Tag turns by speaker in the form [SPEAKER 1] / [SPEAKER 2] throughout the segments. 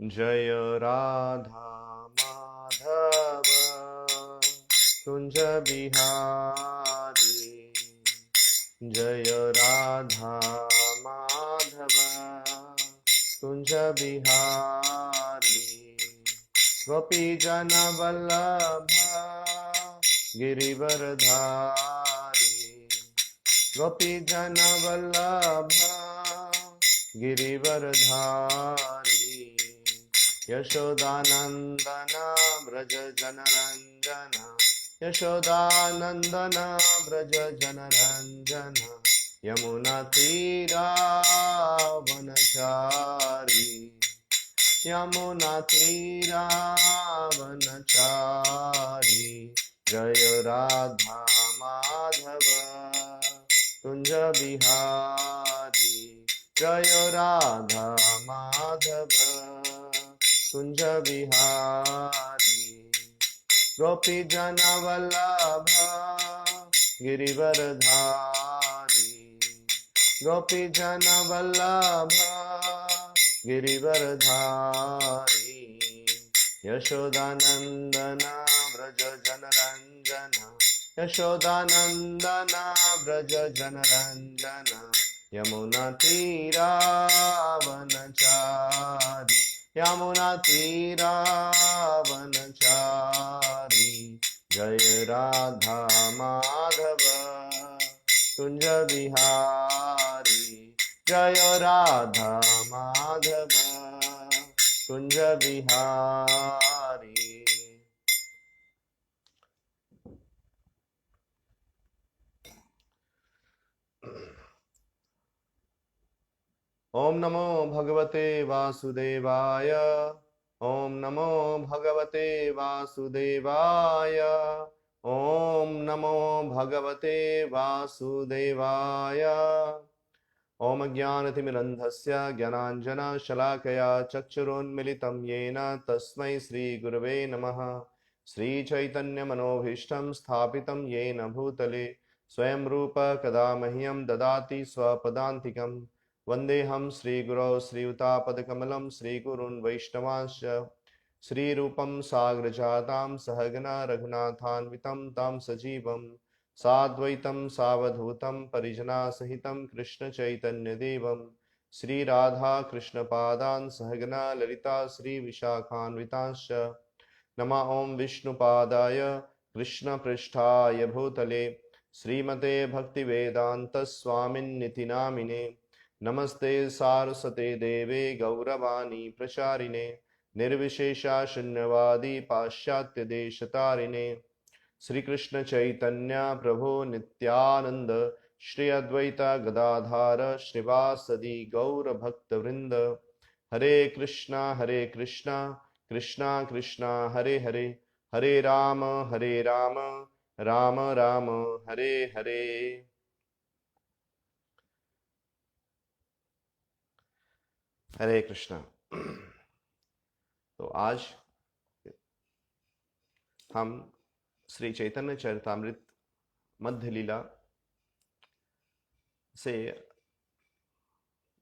[SPEAKER 1] जय राधा माधव कुंज बिहारी। जय राधा माधव कुंज बिहारी। गोपी जन वल्लभ गिरिवरधारी। गोपी जन वल्लभ गिरिवरधारी। यशोदानंदन व्रज जनरंजन। यशोदानंदन व्रज जनरंजन। यमुना तीरावनचारी। यमुना तीरावनचारी। जय राधा माधव कुंज बिहारी। जय राधा माधव कुंज बिहारी। गोपी जन वल्लभ गिरिवरधारी। गोपी जन वल्लभ गिरिवरधारी। यशोदानंदन व्रज जनरंजन। यशोदानंदन व्रज जनरंजन। यमुना तीरावनचारी। यमुना तीरावनचारी। जय राधा माधव कुंज बिहारी। जय राधा माधव कुंज बिहारी। ओम नमो भगवते वासुदेवाय। ओम नमो भगवते वासुदेवाय। ओम नमो भगवते वासुदेवाय। ओम ज्ञानतिमिरन्धस्य ज्ञानाञ्जनशलाकया चक्षुरुन्मिलितं येन तस्मै श्रीगुरवे नमः। श्रीचैतन्यमनोभीष्टं स्थापितं येन भूतले स्वयं रूप कदा मह्यं ददाति स्वपदान्तिकं। वन्देऽहं श्रीगुरौ श्रीयुतापदकमलं श्रीगुरून् वैष्णवांश्च। श्रीरूपं साग्रजातां सहगना रघुनाथान्वितं तं सजीवं साद्वैतं सावधूतं परिजनासहितं कृष्णचैतन्यदेवं श्रीराधा कृष्णपादान् सहगना ललिता श्रीविशाखान्वितांश्च। नमः ॐ विष्णुपादाय कृष्णपृष्ठाय भूतले श्रीमते भक्तिवेदान्तस्वामिन्निति नामिने। नमस्ते सारस्वते देवे गौरवाणी प्रचारिणे निर्विशेषा शून्यवादी पाश्चात्यदेशतारिणे। श्री कृष्ण चैतन्य प्रभु नित्यानंद श्री अद्वैत गदाधार श्रीवासदि गौर भक्त वृंद। हरे कृष्णा कृष्णा कृष्णा हरे हरे। हरे राम राम राम हरे हरे। हरे कृष्णा। तो आज हम श्री चैतन्य चरितामृत मध्य लीला से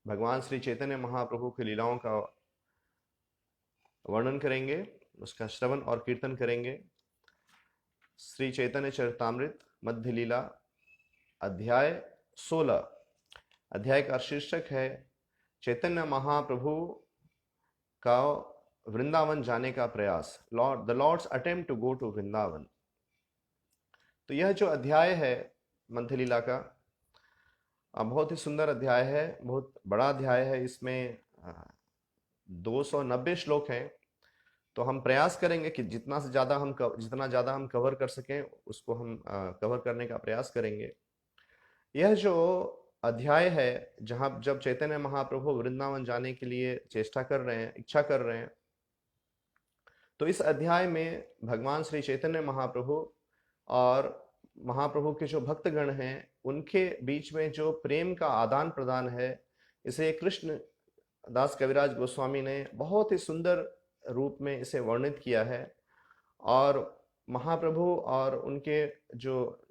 [SPEAKER 1] भगवान श्री चैतन्य महाप्रभु की लीलाओं का वर्णन करेंगे, उसका श्रवण और कीर्तन करेंगे। श्री चैतन्य चरितामृत मध्य लीला अध्याय 16। अध्याय का शीर्षक है चैतन्य महाप्रभु का वृंदावन जाने का प्रयास, the lord's attempt to go to Vrindavan. तो यह जो अध्याय है मध्य लीला का बहुत ही सुंदर अध्याय है, बहुत बड़ा अध्याय है। इसमें 290 श्लोक हैं। तो हम प्रयास करेंगे कि जितना ज़्यादा हम कवर कर सकें उसको हम कवर करने का प्रयास करेंगे। यह जो अध्याय है जब चैतन्य महाप्रभु वृंदावन जाने के लिए चेष्टा कर रहे हैं, इच्छा कर रहे हैं, तो इस अध्याय में भगवान श्री चैतन्य महाप्रभु और महाप्रभु के जो भक्तगण हैं उनके बीच में जो प्रेम का आदान प्रदान है, इसे कृष्ण दास कविराज गोस्वामी ने बहुत ही सुंदर रूप में इसे वर्णित किया है। और महाप्रभु और उनके जो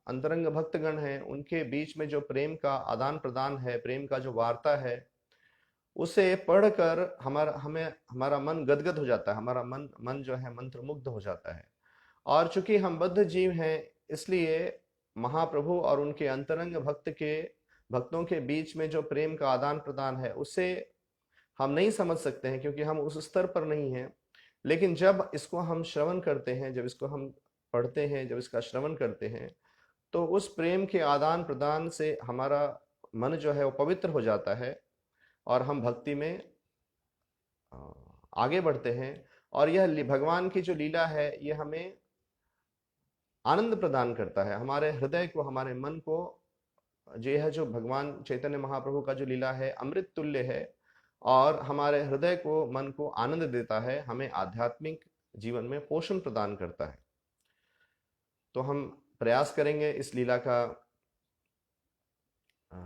[SPEAKER 1] अंतरंग भक्तगण हैं उनके बीच में जो प्रेम का आदान प्रदान है, प्रेम का जो वार्ता है, उसे पढ़कर हमारा मन गदगद हो जाता है, हमारा मन मन जो है मंत्रमुग्ध हो जाता है। और चूंकि हम बद्ध जीव हैं, इसलिए महाप्रभु और उनके अंतरंग भक्तों के बीच में जो प्रेम का आदान प्रदान है, उसे हम नहीं समझ सकते हैं, क्योंकि हम उस स्तर पर नहीं हैं। लेकिन जब इसको हम श्रवण करते हैं, जब इसको हम पढ़ते हैं, जब इसका श्रवण करते हैं, तो उस प्रेम के आदान प्रदान से हमारा मन जो है वो पवित्र हो जाता है, और हम भक्ति में अ, आगे बढ़ते हैं। और यह भगवान की जो लीला है, ये हमें आनंद प्रदान करता है, हमारे हृदय को, हमारे मन को। ये है जो भगवान चैतन्य महाप्रभु का जो लीला है, अमृत तुल्य है, और हमारे हृदय को, मन को आनंद देता है, हमें आध्यात्मिक जीवन में पोषण प्रदान करता है। तो हम प्रयास करेंगे इस लीला का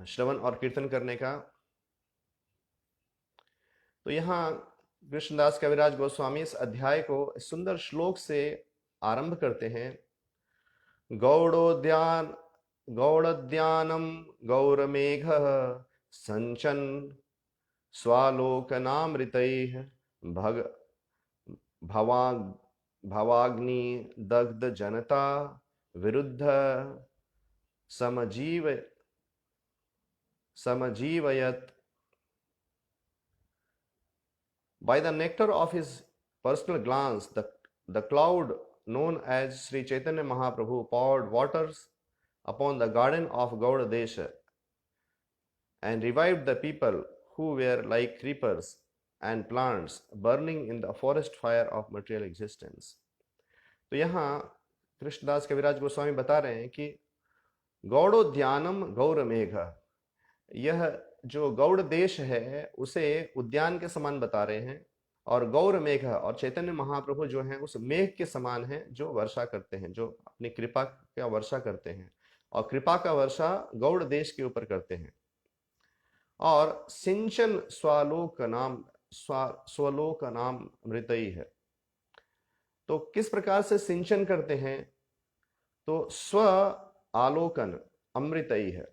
[SPEAKER 1] श्रवण और कीर्तन करने का। तो यहाँ कृष्णदास कविराज गोस्वामी इस अध्याय को इस सुंदर श्लोक से आरंभ करते हैं। गौड़ोद्यानम गौरमेघ संचन स्वालोकनामृतैः भग भवा भवाग्नि दग्ध जनता विरुद्ध समजीवयत। By the nectar of his personal glance, the cloud known as Sri Chaitanya Mahaprabhu poured waters upon the garden of Gaudadesha and revived the people who were like creepers and plants burning in the forest fire of material existence. तो यहाँ कृष्णदास कविराज गोस्वामी बता रहे हैं कि गौड़ोद्यानम गौरमेघ, यह जो गौड़ देश है उसे उद्यान के समान बता रहे हैं, और गौर मेघ और चैतन्य महाप्रभु जो हैं उस मेघ के समान हैं, जो वर्षा करते हैं, जो अपनी कृपा का वर्षा करते हैं, और कृपा का वर्षा गौड़ देश के ऊपर करते हैं। और सिंचन स्वलोक नाम मृतई है। तो किस प्रकार से सिंचन करते हैं? तो स्व आलोकन अमृतई है,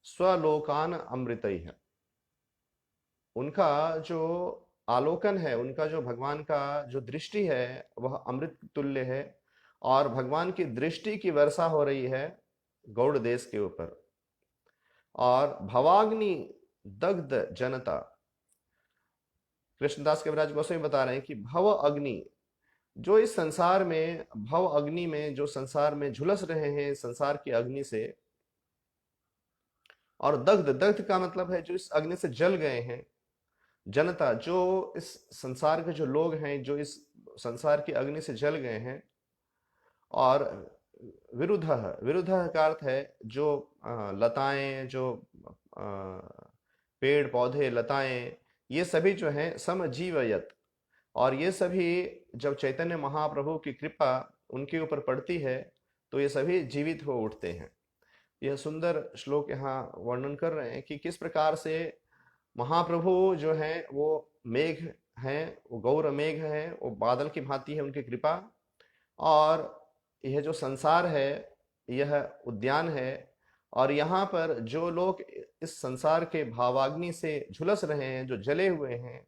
[SPEAKER 1] स्वलोकान अमृतई है। उनका जो आलोकन है, उनका जो भगवान का जो दृष्टि है, वह अमृत तुल्य है, और भगवान की दृष्टि की वर्षा हो रही है गौड़ देश के ऊपर। और भवाग्नि दग्ध जनता, कृष्णदास कविराज गोस्वामी बता रहे हैं कि भव अग्नि, जो इस संसार में, भव अग्नि में, जो संसार में झुलस रहे हैं, संसार की अग्नि से। और दग्ध, दग्ध का मतलब है जो इस अग्नि से जल गए हैं। जनता, जो इस संसार के जो लोग हैं, जो इस संसार की अग्नि से जल गए हैं। और विरुद्ध, विरुद्ध का अर्थ है जो लताएं, जो पेड़ पौधे, लताएं, ये सभी जो हैं समजीवयत, और ये सभी जब चैतन्य महाप्रभु की कृपा उनके ऊपर पड़ती है, तो ये सभी जीवित हो उठते हैं। यह सुंदर श्लोक यहाँ वर्णन कर रहे हैं कि किस प्रकार से महाप्रभु जो हैं वो मेघ हैं, वो गौर मेघ हैं, वो बादल की भांति है उनकी कृपा। और यह जो संसार है, यह उद्यान है, और यहाँ पर जो लोग इस संसार के भावाग्नि से झुलस रहे हैं, जो जले हुए हैं,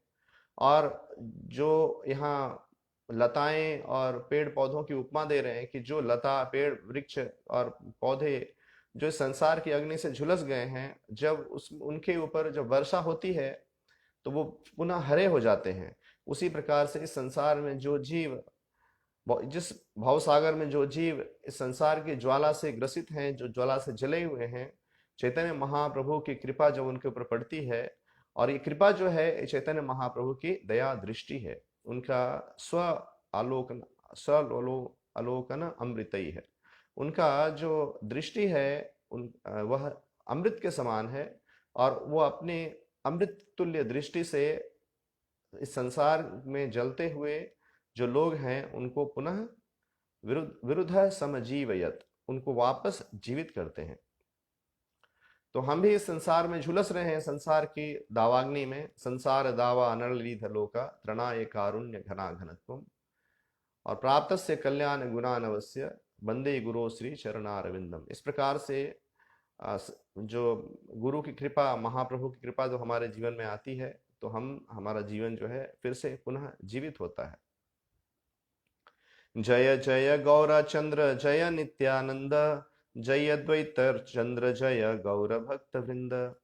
[SPEAKER 1] और जो यहाँ लताएं और पेड़ पौधों की उपमा दे रहे हैं कि जो लता, पेड़, वृक्ष और पौधे जो संसार की अग्नि से झुलस गए हैं, जब उनके ऊपर जब वर्षा होती है तो वो पुनः हरे हो जाते हैं। उसी प्रकार से इस संसार में जो जीव, जिस भवसागर में जो जीव इस संसार की ज्वाला से ग्रसित हैं, जो ज्वाला से जले हुए हैं, चैतन्य महाप्रभु की कृपा जब उनके ऊपर पड़ती है, और ये कृपा जो है चैतन्य महाप्रभु की दया दृष्टि है, उनका स्व आलोकन, आलोकन अमृतई है। उनका जो दृष्टि है वह अमृत के समान है, और वो अपने अमृत तुल्य दृष्टि से इस संसार में जलते हुए जो लोग हैं उनको पुनः विरुद्ध समजीवयत, उनको वापस जीवित करते हैं। तो हम भी इस संसार में झुलस रहे हैं, संसार की दावाग्नि में। संसार दावा अनलिध लोका त्रणाय कारुण्य घना घनत्वम, और प्राप्त से कल्याण गुणानवस्य वंदे गुरु श्री चरणारविंदम। इस प्रकार से जो गुरु की कृपा, महाप्रभु की कृपा जो हमारे जीवन में आती है, तो हमारा जीवन जो है फिर से पुनः जीवित होता है। जय जय गौरचंद्र जय नित्यानंद, जय अद्वैत चंद्र जय गौर भक्त वृंद।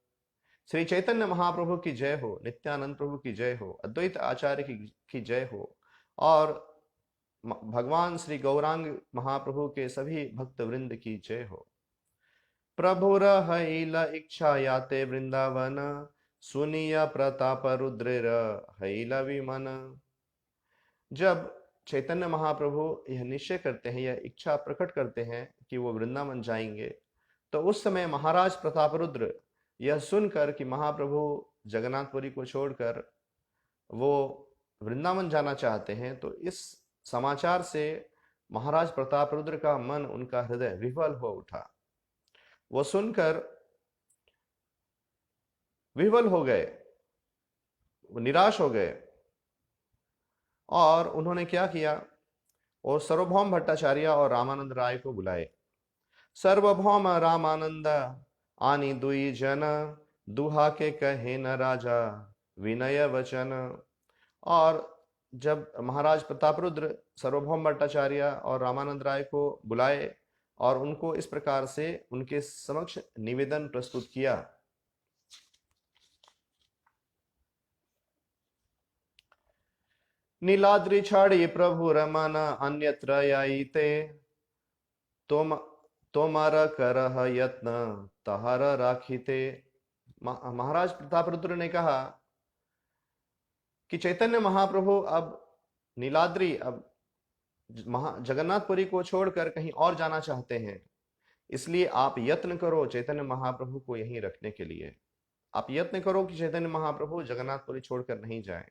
[SPEAKER 1] श्री चैतन्य महाप्रभु की जय हो, नित्यानंद प्रभु की जय हो, अद्वैत आचार्य की जय हो, और भगवान श्री गौरांग महाप्रभु के सभी भक्त वृंद की जय हो। प्रभु रहील इच्छा याते वृंदावन, सुनिया प्रताप रुद्र हईला विमन। जब चैतन्य महाप्रभु यह निश्चय करते हैं, यह इच्छा प्रकट करते हैं कि वो वृंदावन जाएंगे, तो उस समय महाराज प्रताप रुद्र यह सुनकर कि महाप्रभु जगन्नाथपुरी को छोड़कर वो वृंदावन जाना चाहते हैं, तो इस समाचार से महाराज प्रताप रुद्र का मन, उनका हृदय विह्वल हो उठा। वो सुनकर विह्वल हो गए, वो निराश हो गए, और उन्होंने क्या किया, और सार्वभौम भट्टाचार्य और रामानंद राय को बुलाए। सर्वभौम रामानंद आनी दुई जन, दुहा के कहे न राजा विनय वचन। और जब महाराज प्रताप रुद्र सार्वभौम भट्टाचार्य और रामानंद राय को बुलाए और उनको इस प्रकार से उनके समक्ष निवेदन प्रस्तुत किया, नीलाद्रि छाड़ी प्रभु रमन अन्यत्र याईते, तोमार करह यत्न तहार राखीते। महाराज प्रताप रुद्र ने कहा कि चैतन्य महाप्रभु अब नीलाद्रि, अब जगन्नाथपुरी को छोड़कर कहीं और जाना चाहते हैं, इसलिए आप यत्न करो चैतन्य महाप्रभु को यहीं रखने के लिए। आप यत्न करो कि चैतन्य महाप्रभु जगन्नाथपुरी छोड़कर नहीं जाए।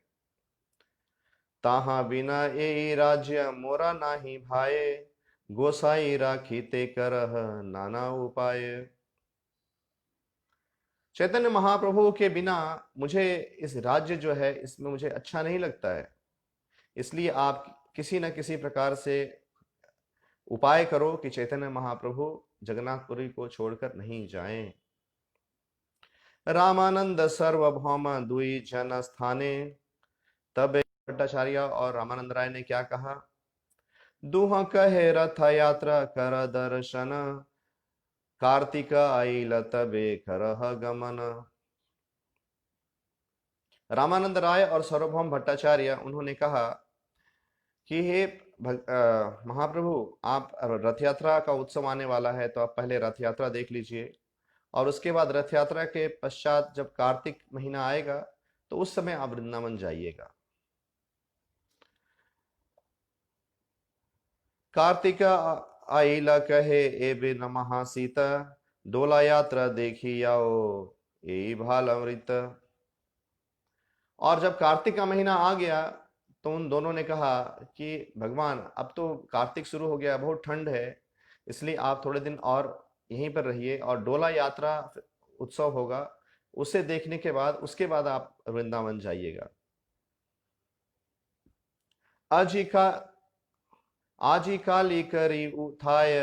[SPEAKER 1] ताहा बिना ए राज्य मोरा नाही भाए, गोसाई राखीते करह नाना उपाय। चैतन्य महाप्रभु के बिना मुझे इस राज्य जो है इसमें मुझे अच्छा नहीं लगता है, इसलिए आप किसी न किसी प्रकार से उपाय करो कि चैतन्य महाप्रभु जगन्नाथपुरी को छोड़कर नहीं जाएं। रामानंद सर्वभौम दुई जन स्थाने, तब भट्टाचार्य और रामानंद राय ने क्या कहा, दुह कहे रथ यात्रा कर दर्शन, कार्तिक आइल तबे करह गमन। रामानंद राय और सार्वभौम भट्टाचार्य उन्होंने कहा कि हे महाप्रभु, आप रथ यात्रा का उत्सव आने वाला है, तो आप पहले रथ यात्रा देख लीजिए, और उसके बाद रथ यात्रा के पश्चात जब कार्तिक महीना आएगा तो उस समय आप वृंदावन जाइएगा। कार्तिक आइला कहे ए बिन महासीता, डोला यात्रा देखी आओ ए भाल अमृत। और जब कार्तिक का महीना आ गया तो उन दोनों ने कहा कि भगवान, अब तो कार्तिक शुरू हो गया, बहुत ठंड है, इसलिए आप थोड़े दिन और यहीं पर रहिए, और डोला यात्रा उत्सव होगा, उसे देखने के बाद उसके बाद आप वृंदावन जाइएगा। आजी काली करी उठाय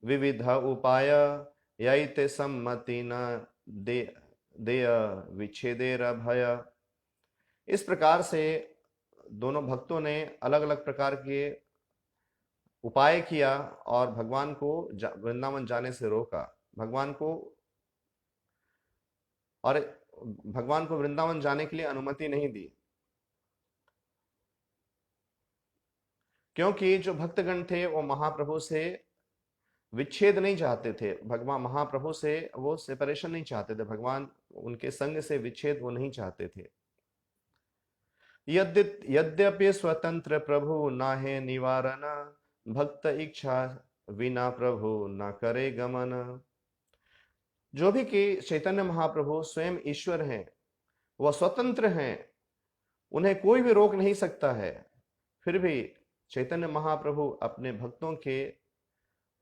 [SPEAKER 1] विविध उपाय, यैते सम्मति न देय विच्छेदेर भय। इस प्रकार से दोनों भक्तों ने अलग अलग प्रकार के उपाय किया और भगवान को वृंदावन जाने से रोका, भगवान को वृंदावन जाने के लिए अनुमति नहीं दी, क्योंकि जो भक्तगण थे वो महाप्रभु से विच्छेद नहीं चाहते थे, भगवान महाप्रभु से वो सेपरेशन नहीं चाहते थे, भगवान उनके संग से विच्छेद वो नहीं चाहते थे। यद्यपि स्वतंत्र प्रभु नाहे निवारण, भक्त इच्छा विना प्रभु न करे गमन। जो भी कि चैतन्य महाप्रभु स्वयं ईश्वर हैं, वह स्वतंत्र हैं, उन्हें कोई भी रोक नहीं सकता है, फिर भी चैतन्य महाप्रभु अपने भक्तों के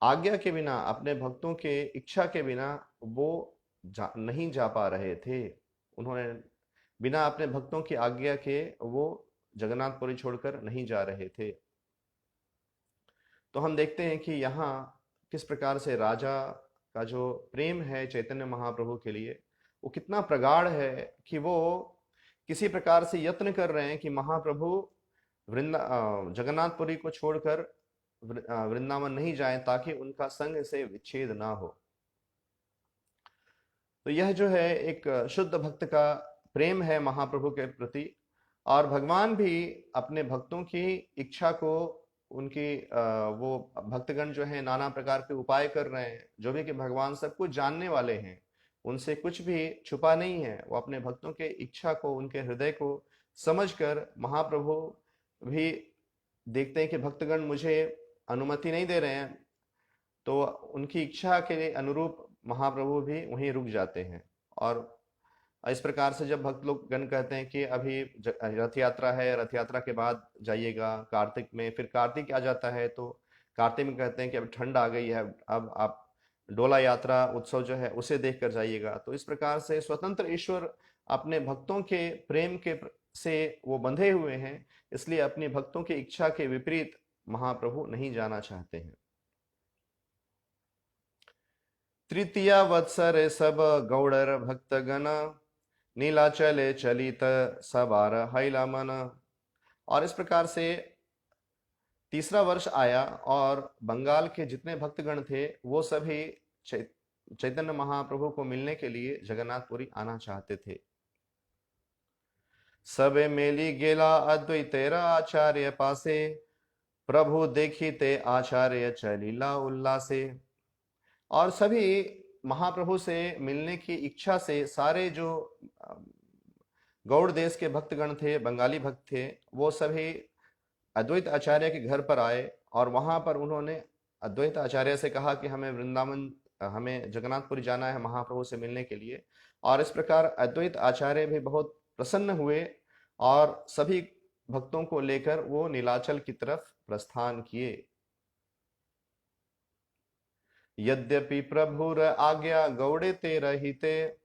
[SPEAKER 1] आज्ञा के बिना, अपने भक्तों के इच्छा के बिना वो नहीं जा पा रहे थे। उन्होंने बिना अपने भक्तों की आज्ञा के वो जगन्नाथपुरी छोड़कर नहीं जा रहे थे। तो हम देखते हैं कि यहाँ किस प्रकार से राजा का जो प्रेम है चैतन्य महाप्रभु के लिए, वो कितना प्रगाढ़ है कि वो किसी प्रकार से यत्न कर रहे हैं कि महाप्रभु जगन्नाथपुरी को छोड़कर वृंदावन नहीं जाएं, ताकि उनका संग से विच्छेद ना हो। तो यह जो है एक शुद्ध भक्त का प्रेम है महाप्रभु के प्रति। और भगवान भी अपने भक्तों की इच्छा को, उनकी वो भक्तगण जो है नाना प्रकार के उपाय कर रहे हैं, जो भी कि भगवान सब कुछ जानने वाले हैं, उनसे कुछ भी छुपा नहीं है। वो अपने भक्तों के इच्छा को, उनके हृदय को समझकर महाप्रभु भी देखते हैं कि भक्तगण मुझे अनुमति नहीं दे रहे हैं, तो उनकी इच्छा के अनुरूप महाप्रभु भी वहीं रुक जाते हैं। और इस प्रकार से जब भक्त लोग गण कहते हैं कि अभी रथ यात्रा है, रथ यात्रा के बाद जाइएगा कार्तिक में, फिर कार्तिक आ जाता है तो कार्तिक में कहते हैं कि अब ठंड आ गई है, अब आप डोला यात्रा उत्सव जो है उसे देख कर जाइएगा। तो इस प्रकार से स्वतंत्र ईश्वर अपने भक्तों के प्रेम के से वो बंधे हुए हैं, इसलिए अपनी भक्तों की इच्छा के विपरीत महाप्रभु नहीं जाना चाहते हैं। तृतीय वत्सर सब गौड़र भक्तगण, नीलाचले चलित सवार हैला मन। और इस प्रकार से तीसरा वर्ष आया और बंगाल के जितने भक्तगण थे वो सभी चैतन्य महाप्रभु को मिलने के लिए जगन्नाथपुरी आना चाहते थे। सबे मेली गेला अद्वैतेरा आचार्य पासे, प्रभु देखिते आचार्य चलीला उल्लासे। और सभी महाप्रभु से मिलने की इच्छा से सारे जो गौड़ देश के भक्तगण थे, बंगाली भक्त थे, वो सभी अद्वैत आचार्य के घर पर आए और वहां पर उन्होंने अद्वैत आचार्य से कहा कि हमें वृंदावन, हमें जगन्नाथपुरी जाना है महाप्रभु से मिलने के लिए। और इस प्रकार अद्वैत आचार्य भी बहुत प्रसन्न हुए और सभी भक्तों को लेकर वो नीलाचल की तरफ प्रस्थान किए। यद्यपि प्रभुर आज्ञा गौड़े ते रहिते,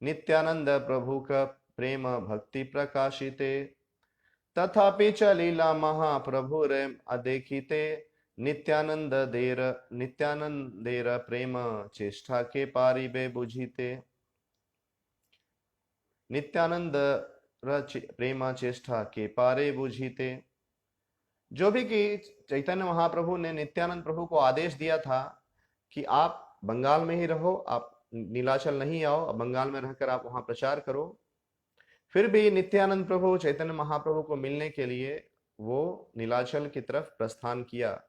[SPEAKER 1] नित्यानंद प्रभु का प्रेम भक्ति प्रकाशिते, तथापि चलीला महाप्रभु रे अदेखिते, नित्यानंदेर प्रेम चेष्टा के पारिबे बुझिते। नित्यानंद प्रेम चेष्टा के पारे बुझिते। जो भी कि चैतन्य महाप्रभु ने नित्यानंद प्रभु को आदेश दिया था कि आप बंगाल में ही रहो, आप नीलाचल नहीं आओ, बंगाल में रहकर आप वहां प्रचार करो, फिर भी नित्यानंद प्रभु चैतन्य महाप्रभु को मिलने के लिए वो नीलाचल की तरफ प्रस्थान किया।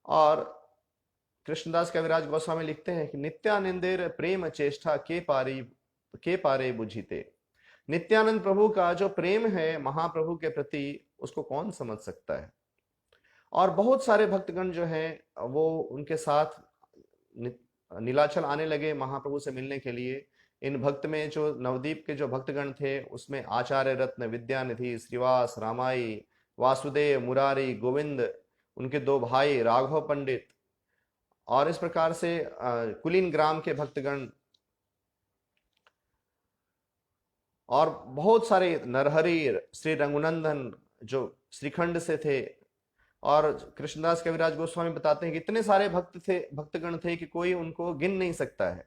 [SPEAKER 1] और कृष्णदास कविराज गोस्वामी लिखते हैं कि नित्यानंदेर प्रेम चेष्टा के पारे बुझिते। नित्यानंद प्रभु का जो प्रेम है महाप्रभु के प्रति, उसको कौन समझ सकता है। और बहुत सारे भक्तगण जो हैं वो उनके साथ नीलाचल आने लगे महाप्रभु से मिलने के लिए। इन भक्त में जो नवदीप के जो भक्तगण थे उसमें आचार्य रत्न, विद्यानिधि, श्रीवास, रामाई, वासुदेव, मुरारी, गोविंद, उनके दो भाई राघव पंडित, और इस प्रकार से कुलीन ग्राम के भक्तगण और बहुत सारे नरहरि, श्री रघुनंदन जो श्रीखंड से थे। और कृष्णदास कविराज गोस्वामी बताते हैं कि इतने सारे भक्तगण थे कि कोई उनको गिन नहीं सकता है।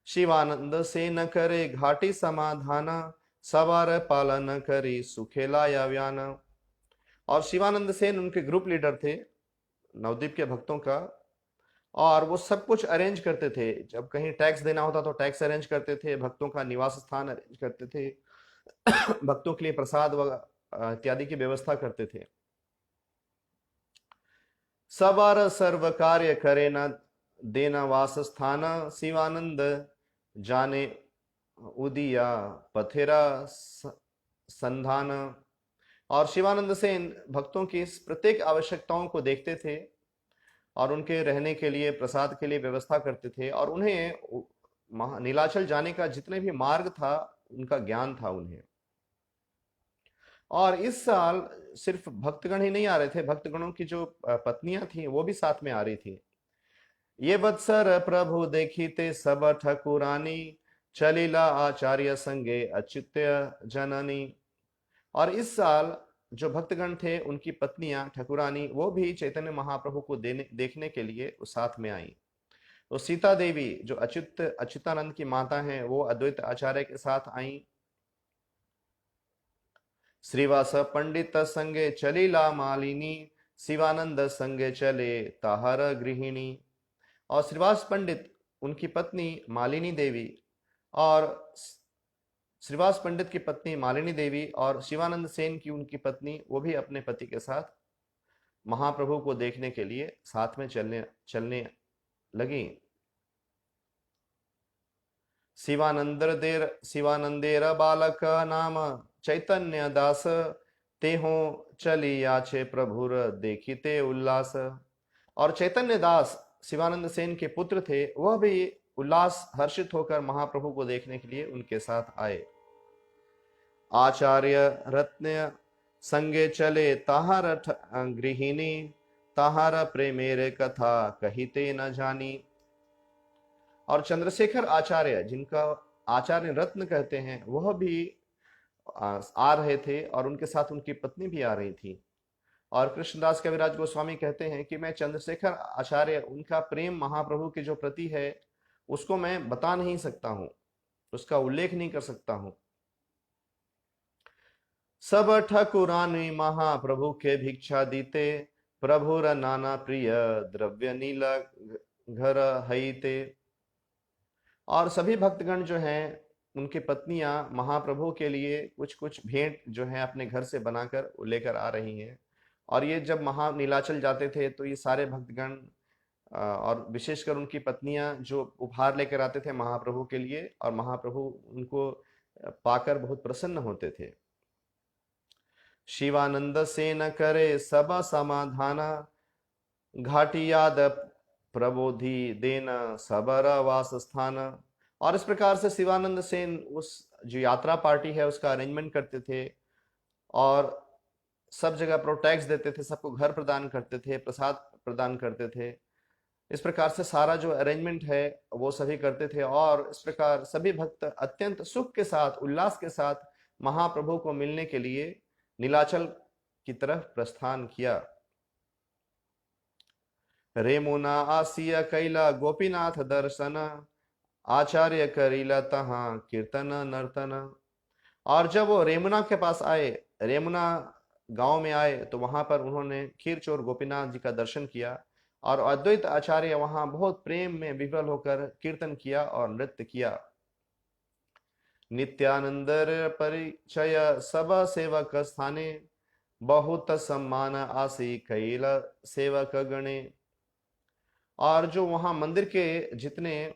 [SPEAKER 1] शिवानंद से न करे घाटी समाधाना, सवार पालन करी सुखेला या व्याना। और शिवानंद सेन उनके ग्रुप लीडर थे नवदीप के भक्तों का, और वो सब कुछ अरेंज करते थे। जब कहीं टैक्स देना होता तो टैक्स अरेंज करते थे, भक्तों का निवास स्थान अरेंज करते थे, भक्तों के लिए प्रसाद इत्यादि की व्यवस्था करते थे। सवार सर्व कार्य करे न देना वास स्थान, शिवानंद जाने उदिया पथेरा संधान। और शिवानंद सेन भक्तों की प्रत्येक आवश्यकताओं को देखते थे और उनके रहने के लिए, प्रसाद के लिए व्यवस्था करते थे। और उन्हें नीलाचल जाने का जितने भी मार्ग था उनका ज्ञान था उन्हें। और इस साल सिर्फ भक्तगण ही नहीं आ रहे थे, भक्तगणों की जो पत्नियां थी वो भी साथ में आ रही थी। ये वत्सर प्रभु देखिते सब ठकुरानी, चलीला आचार्य संगे अच्युत्य जननी। और इस साल जो भक्तगण थे उनकी पत्नियां ठकुरानी वो भी चैतन्य महाप्रभु को देखने के लिए उस साथ में आई। तो सीता देवी जो अच्युतानंद की माता हैं वो अद्वैत आचार्य के साथ आई। श्रीवास पंडित संगे चलीला मालिनी, शिवानंद संगे चले ताहर गृहिणी। और श्रीवास पंडित उनकी पत्नी मालिनी देवी और श्रीवास पंडित की पत्नी मालिनी देवी और शिवानंद सेन की उनकी पत्नी वो भी अपने पति के साथ महाप्रभु को देखने के लिए साथ में चलने चलने लगी। शिवानंदेर बालक नाम चैतन्य दास, ते हो चली आछे प्रभुर देखिते उल्लास। और चैतन्य दास शिवानंद सेन के पुत्र थे, वह भी उल्लास हर्षित होकर महाप्रभु को देखने के लिए उनके साथ आए। आचार्य रत्न संगे चले ताहार गृहिणी, ताहार प्रेमेरे कथा कहिते न जानी। और चंद्रशेखर आचार्य जिनका आचार्य रत्न कहते हैं वह भी आ रहे थे और उनके साथ उनकी पत्नी भी आ रही थी। और कृष्णदास कविराज गोस्वामी कहते हैं कि मैं चंद्रशेखर आचार्य उनका प्रेम महाप्रभु के जो प्रति है उसको मैं बता नहीं सकता हूं, उसका उल्लेख नहीं कर सकता हूं। सब ठकुरानी महाप्रभु के भिक्षा दीते, प्रभुर नाना प्रिय द्रव्य नीला घर हईते। और सभी भक्तगण जो हैं उनकी पत्नियां महाप्रभु के लिए कुछ कुछ भेंट जो है अपने घर से बनाकर लेकर आ रही हैं। और ये जब नीलाचल जाते थे तो ये सारे भक्तगण और विशेषकर उनकी पत्नियां जो उपहार लेकर आते थे महाप्रभु के लिए, और महाप्रभु उनको पाकर बहुत प्रसन्न होते थे। शिवानंद सेन करे सब समाधाना, घाटी याद प्रबोधि देना सबर वास स्थान। और इस प्रकार से शिवानंद सेन उस जो यात्रा पार्टी है उसका अरेंजमेंट करते थे और सब जगह प्रोटैक्स देते थे, सबको घर प्रदान करते थे, प्रसाद प्रदान करते थे। इस प्रकार से सारा जो अरेंजमेंट है वो सभी करते थे। और इस प्रकार सभी भक्त अत्यंत सुख के साथ उल्लास के साथ महाप्रभु को मिलने के लिए नीलाचल की तरफ प्रस्थान किया। रेमुना आसिया कैला गोपीनाथ दर्शन, आचार्य करीला तहां कीर्तन नर्तन। और जब वो रेमुना के पास आए, रेमुना गांव में आए, तो वहां पर उन्होंने खीरचोर गोपीनाथ जी का दर्शन किया और अद्वैत आचार्य वहां बहुत प्रेम में विह्वल होकर कीर्तन किया और नृत्य किया। नित्यानंदर परिचय सब सेवक स्थाने, बहुत सम्मान आसी कैल सेवक गणे। और जो वहां मंदिर के जितने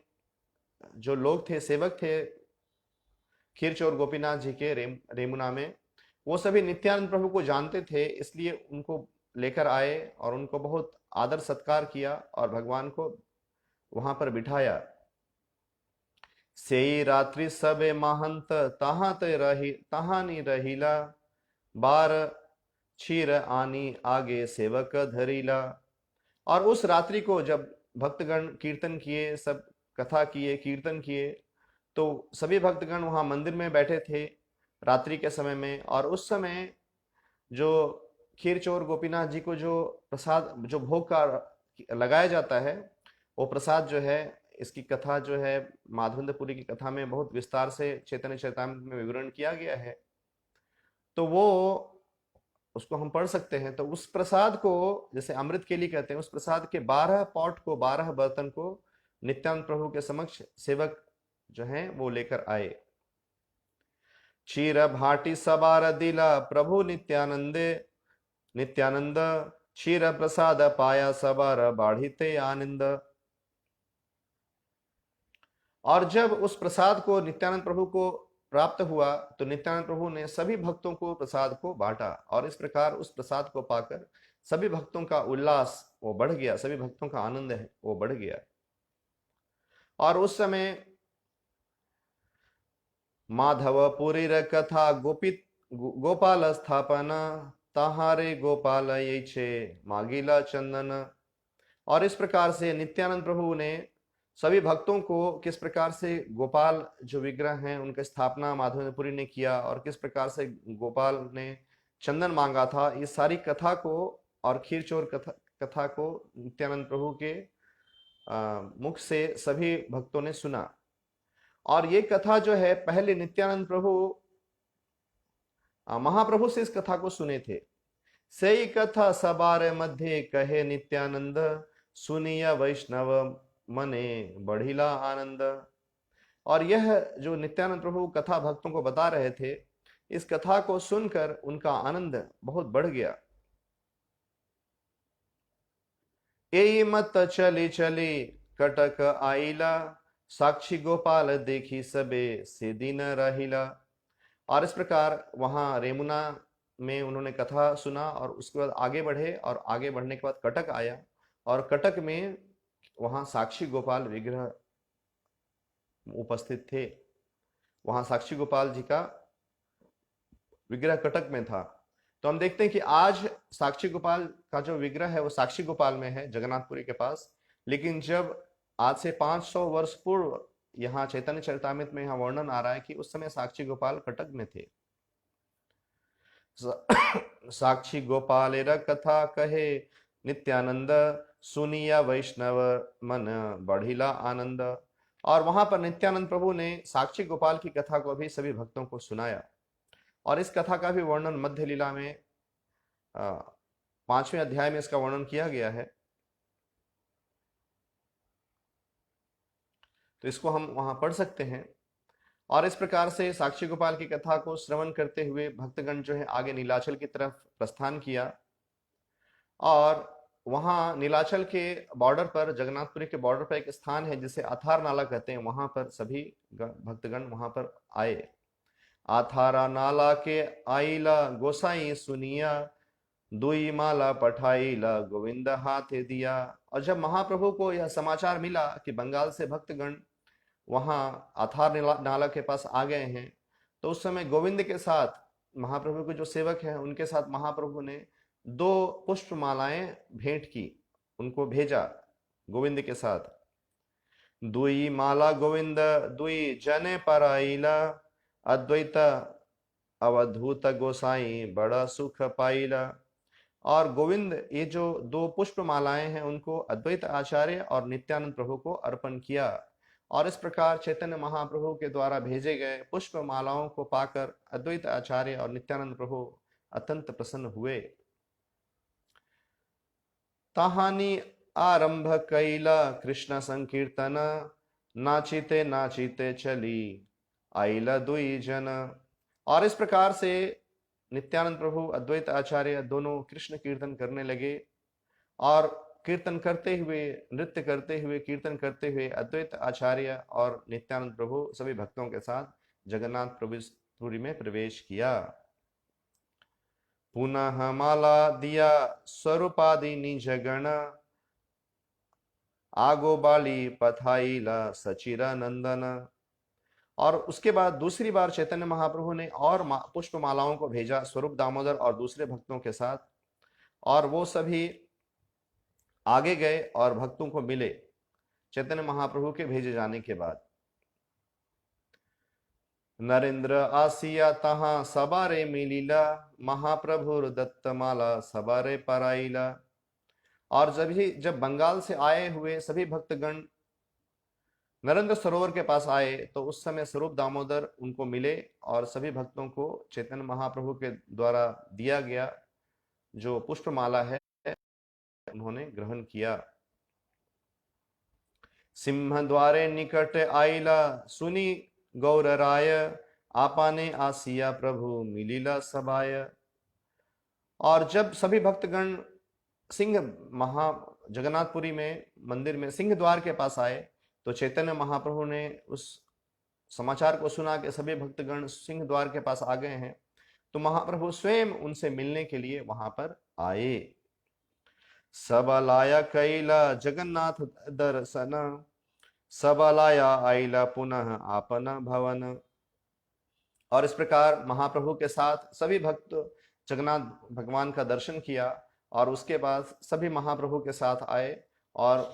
[SPEAKER 1] जो लोग थे, सेवक थे खीरचोर गोपीनाथ जी के रेमुना में, वो सभी नित्यानंद प्रभु को जानते थे, इसलिए उनको लेकर आए और उनको बहुत आदर सत्कार किया और भगवान को वहां पर बिठाया। सेई रात्रि सबे महंत तहानी रहीला, बार क्षीर आनी आगे सेवक धरीला। और उस रात्रि को जब भक्तगण कीर्तन किए, सब कथा किए, कीर्तन किए, तो सभी भक्तगण वहां मंदिर में बैठे थे रात्रि के समय में। और उस समय जो खीरचोर गोपीनाथ जी को जो प्रसाद, जो भोग का लगाया जाता है, वो प्रसाद जो है, इसकी कथा जो है माधवेंद्रपुरी की कथा में बहुत विस्तार से चैतन्य चरितामृत में विवरण किया गया है, तो वो उसको हम पढ़ सकते हैं। तो उस प्रसाद को, जैसे अमृत के लिए कहते हैं, उस प्रसाद के 12 पॉट को, 12 बर्तन को नित्यानंद प्रभु के समक्ष सेवक जो हैं वो लेकर आए। क्षीर भाटी सबार दिला प्रभु नित्यानंदे, नित्यानंद क्षीर प्रसाद पाया सबार बाढ़ीते आनंद। और जब उस प्रसाद को नित्यानंद प्रभु को प्राप्त हुआ तो नित्यानंद प्रभु ने सभी भक्तों को प्रसाद को बांटा, और इस प्रकार उस प्रसाद को पाकर सभी भक्तों का उल्लास वो बढ़ गया, सभी भक्तों का आनंद है वो बढ़ गया। और उस समय माधवपुरी कथा गोपाल स्थापना, ताहारे गोपाल ये छे मागिला चंदन। और इस प्रकार से नित्यानंद प्रभु ने सभी भक्तों को किस प्रकार से गोपाल जो विग्रह हैं उनका स्थापना माधवेंद्रपुरी ने किया, और किस प्रकार से गोपाल ने चंदन मांगा था। इस सारी कथा को और खीर चोर कथा कथा को नित्यानंद प्रभु के मुख से सभी भक्तों ने सुना। और ये कथा जो है पहले नित्यानंद प्रभु महाप्रभु से इस कथा को सुने थे। सही कथा सबार मध्य कहे नित्यानंद, सुनिया वैष्णव मने बढ़िला आनंद। और यह जो नित्यानंद प्रभु कथा भक्तों को बता रहे थे, इस कथा को सुनकर उनका आनंद बहुत बढ़ गया। ए मत चली चली कटक आईला, साक्षी गोपाल देखी सबे से दिन रहिला। और इस प्रकार वहां रेमुना में उन्होंने कथा सुना और उसके बाद आगे बढ़े, और आगे बढ़ने के बाद कटक आया, और कटक में वहां साक्षी गोपाल विग्रह उपस्थित थे। वहां साक्षी गोपाल जी का विग्रह कटक में था। तो हम देखते हैं कि आज साक्षी गोपाल का जो विग्रह है वो साक्षी गोपाल में है, जगन्नाथपुरी के पास। लेकिन जब आज से 500 वर्ष पूर्व यहाँ चैतन्य चरितामृत में यहाँ वर्णन आ रहा है कि उस समय साक्षी गोपाल कटक में थे। साक्षी गोपाल कथा कहे नित्यानंद, सुनिया वैष्णव मन बढ़िला आनंद। और वहां पर नित्यानंद प्रभु ने साक्षी गोपाल की कथा को भी सभी भक्तों को सुनाया। और इस कथा का भी वर्णन मध्य लीला में 5वें अध्याय में इसका वर्णन किया गया है। तो इसको हम वहां पढ़ सकते हैं। और इस प्रकार से साक्षी गोपाल की कथा को श्रवण करते हुए भक्तगण जो है आगे नीलाचल की तरफ प्रस्थान किया। और वहां नीलाचल के बॉर्डर पर, जगन्नाथपुरी के बॉर्डर पर एक स्थान है जिसे आथार नाला कहते हैं, वहां पर सभी भक्तगण वहां पर आए। आथारा नाला के आईला गोसाई सुनिया, दुई माला पठाईला गोविंद हाथे दिया। और जब महाप्रभु को यह समाचार मिला कि बंगाल से भक्तगण वहां आथार नाला के पास आ गए हैं, तो उस समय गोविंद के साथ महाप्रभु के जो सेवक हैं उनके साथ महाप्रभु ने 2 पुष्प मालाएं भेंट की, उनको भेजा गोविंद के साथ। दुई माला गोविंद दुई जने पराइला, अद्वैत अवधूत गोसाई बड़ा सुख पाइला। और गोविंद ये जो 2 पुष्प मालाएं हैं उनको अद्वैत आचार्य और नित्यानंद प्रभु को अर्पण किया। और इस प्रकार चैतन्य महाप्रभु के द्वारा भेजे गए पुष्प मालाओं को पाकर अद्वैत आचार्य और नित्यानंद प्रभु अत्यंत प्रसन्न हुए। ताहानी आरंभ कैला कृष्ण संकीर्तन, नाचिते नाचिते चली आइला दुई जन। और इस प्रकार से नित्यानंद प्रभु अद्वैत आचार्य दोनों कृष्ण कीर्तन करने लगे। और कीर्तन करते हुए, नृत्य करते हुए, कीर्तन करते हुए अद्वैत आचार्य और नित्यानंद प्रभु सभी भक्तों के साथ जगन्नाथ पुरी में प्रवेश किया। पुनः माला दिया स्वरूपादि निज गण, आगो बाली पथाईला सचिरा नंदन। और उसके बाद दूसरी बार चैतन्य महाप्रभु ने और पुष्प मालाओं को भेजा स्वरूप दामोदर और दूसरे भक्तों के साथ। और वो सभी आगे गए और भक्तों को मिले चैतन्य महाप्रभु के भेजे जाने के बाद। नरेंद्र आसिया तहा सबारे मिलीला, महाप्रभु दत्त माला सबारे पराइला। और जब बंगाल से आए हुए सभी भक्तगण नरेंद्र सरोवर के पास आए तो उस समय स्वरूप दामोदर उनको मिले और सभी भक्तों को चैतन्य महाप्रभु के द्वारा दिया गया जो पुष्पमाला है उन्होंने ग्रहण किया। सिंह द्वारे निकट आइला सुनी गौर राय, आपाने आसिया प्रभु मिलीला सबाय। और जब सभी भक्तगण सिंह जगन्नाथपुरी में मंदिर में सिंह द्वार के पास आए तो चैतन्य महाप्रभु ने उस समाचार को सुना कि सभी भक्तगण सिंह द्वार के पास आ गए हैं, तो महाप्रभु स्वयं उनसे मिलने के लिए वहां पर आए। सब लाया कैला जगन्नाथ दर्शन, सब लाया आइला पुनः आपन भवन। और इस प्रकार महाप्रभु के साथ सभी भक्त जगन्नाथ भगवान का दर्शन किया और उसके बाद सभी महाप्रभु के साथ आए और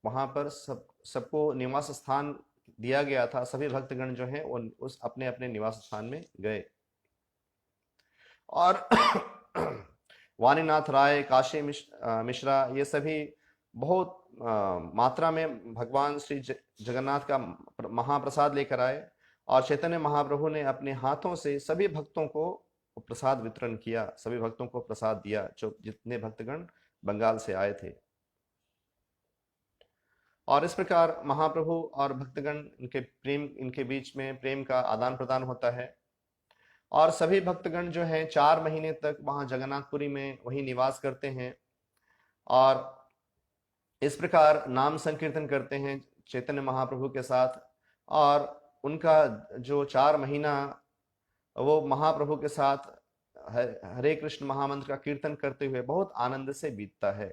[SPEAKER 1] वहां पर सबको निवास स्थान दिया गया था। सभी भक्तगण जो हैं उस अपने अपने निवास स्थान में गए। और वाणीनाथ राय, काशी मिश्रा, ये सभी बहुत मात्रा में भगवान श्री जगन्नाथ का महाप्रसाद लेकर आए, और चैतन्य महाप्रभु ने अपने हाथों से सभी भक्तों को प्रसाद वितरण किया, सभी भक्तों को प्रसाद दिया जो जितने भक्तगण बंगाल से आए थे। और इस प्रकार महाप्रभु और भक्तगण, इनके बीच में प्रेम का आदान प्रदान होता है। और सभी भक्तगण जो हैं 4 महीने तक वहां जगन्नाथपुरी में वही निवास करते हैं, और इस प्रकार नाम संकीर्तन करते हैं चैतन्य महाप्रभु के साथ। और उनका जो 4 महीना वो महाप्रभु के साथ हरे कृष्ण महामंत्र का कीर्तन करते हुए बहुत आनंद से बीतता है।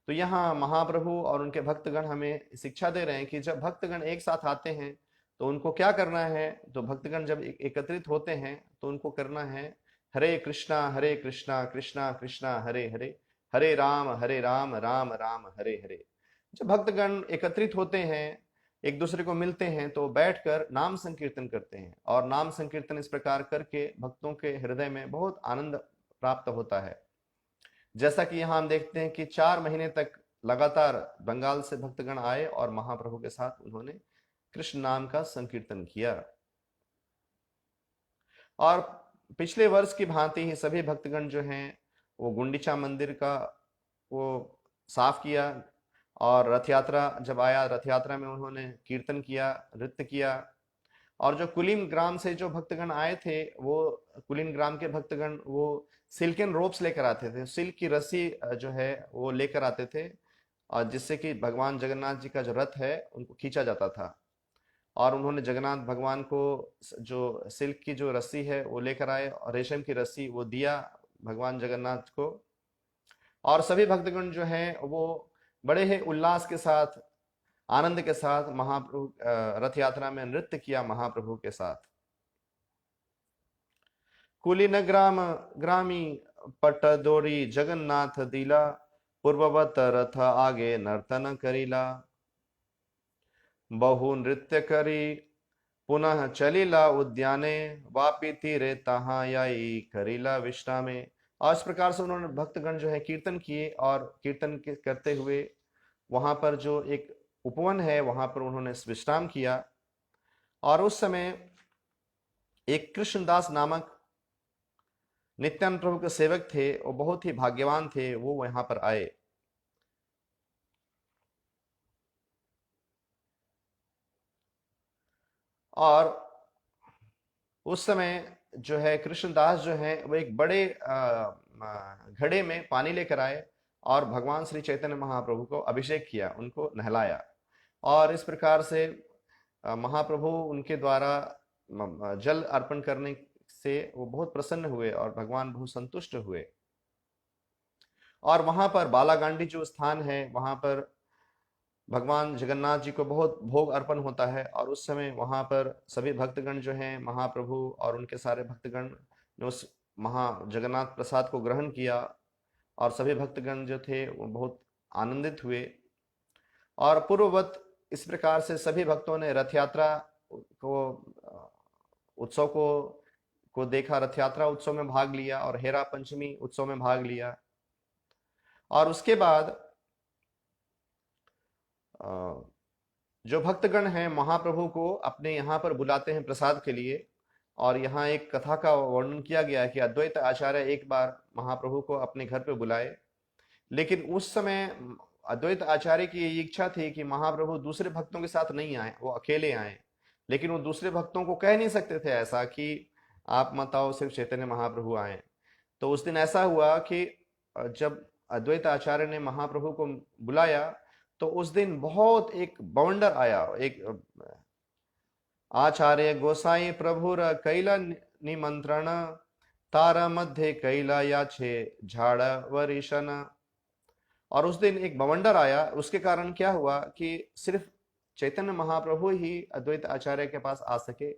[SPEAKER 1] तो यहाँ महाप्रभु और उनके भक्तगण हमें शिक्षा दे रहे हैं कि जब भक्तगण एक साथ आते हैं तो उनको क्या करना है। तो भक्तगण जब एकत्रित होते हैं तो उनको करना है हरे कृष्णा कृष्णा कृष्णा हरे हरे, हरे राम राम राम हरे हरे। जब भक्तगण एकत्रित होते हैं, एक दूसरे को मिलते हैं, तो बैठकर नाम संकीर्तन करते हैं, और नाम संकीर्तन इस प्रकार करके भक्तों के हृदय में बहुत आनंद प्राप्त होता है। जैसा कि यहाँ हम देखते हैं कि 4 महीने तक लगातार बंगाल से भक्तगण आए और महाप्रभु के साथ उन्होंने कृष्ण नाम का संकीर्तन किया। और पिछले वर्ष की भांति ही सभी भक्तगण जो हैं वो गुंडीचा मंदिर का वो साफ किया, और रथ यात्रा जब आया, रथ यात्रा में उन्होंने कीर्तन किया, नृत्य किया। और जो कुलीन ग्राम से जो भक्तगण आए थे, वो कुलीन ग्राम के भक्तगण वो सिल्क एंड रोप्स लेकर आते थे, सिल्क की रस्सी जो है वो लेकर आते थे, और जिससे कि भगवान जगन्नाथ जी का जो रथ है उनको खींचा जाता था। और उन्होंने जगन्नाथ भगवान को जो सिल्क की जो रस्सी है वो लेकर आए, और रेशम की रस्सी वो दिया भगवान जगन्नाथ को। और सभी भक्तगण जो हैं वो बड़े ही उल्लास के साथ, आनंद के साथ महाप्रभु रथ यात्रा में नृत्य किया महाप्रभु के साथ। कुलीन ग्रामी पट दोरी जगन्नाथ दिला, पूर्ववत रथ आगे नर्तन करीला, बहु नृत्य करी पुनः चलीला उद्याने, वापी तीरे तहाँ याई करीला विश्रामे। और इस प्रकार से उन्होंने भक्तगण जो है कीर्तन किए, और कीर्तन करते हुए वहां पर जो एक उपवन है वहां पर उन्होंने विश्राम किया। और उस समय एक कृष्णदास नामक नित्यानंद प्रभु के सेवक थे, वो बहुत ही भाग्यवान थे, वो वहां पर आए। और उस समय जो है कृष्णदास जो है वो एक बड़े घड़े में पानी लेकर आए, और भगवान श्री चैतन्य महाप्रभु को अभिषेक किया, उनको नहलाया। और इस प्रकार से महाप्रभु उनके द्वारा जल अर्पण करने से वो बहुत प्रसन्न हुए, और भगवान बहुत संतुष्ट हुए। और वहां पर बालागांडी जो स्थान है वहां पर भगवान जगन्नाथ जी को बहुत भोग अर्पण होता है, और उस समय वहां पर सभी भक्तगण जो हैं महाप्रभु और उनके सारे भक्तगण ने उस महा जगन्नाथ प्रसाद को ग्रहण किया, और सभी भक्तगण जो थे वो बहुत आनंदित हुए। और पूर्ववत इस प्रकार से सभी भक्तों ने रथ यात्रा को उत्सव को देखा, रथ यात्रा उत्सव में भाग लिया, और हेरा पंचमी उत्सव में भाग लिया। और उसके बाद जो भक्तगण हैं महाप्रभु को अपने यहाँ पर बुलाते हैं प्रसाद के लिए। और यहाँ एक कथा का वर्णन किया गया है कि अद्वैत आचार्य एक बार महाप्रभु को अपने घर पे बुलाए, लेकिन उस समय अद्वैत आचार्य की ये इच्छा थी कि महाप्रभु दूसरे भक्तों के साथ नहीं आए, वो अकेले आए। लेकिन वो दूसरे भक्तों को कह नहीं सकते थे ऐसा कि आप मत आओ, सिर्फ चैतन्य महाप्रभु आए। तो उस दिन ऐसा हुआ कि जब अद्वैत आचार्य ने महाप्रभु को बुलाया, तो उस दिन बहुत एक बवंडर आया, एक आचार्य गोसाई प्रभुर कैला निमंत्रण, तारा मध्य कैला याछे झाड़ वरिशन। और उस दिन एक बवंडर आया, उसके कारण क्या हुआ कि सिर्फ चैतन्य महाप्रभु ही अद्वैत आचार्य के पास आ सके,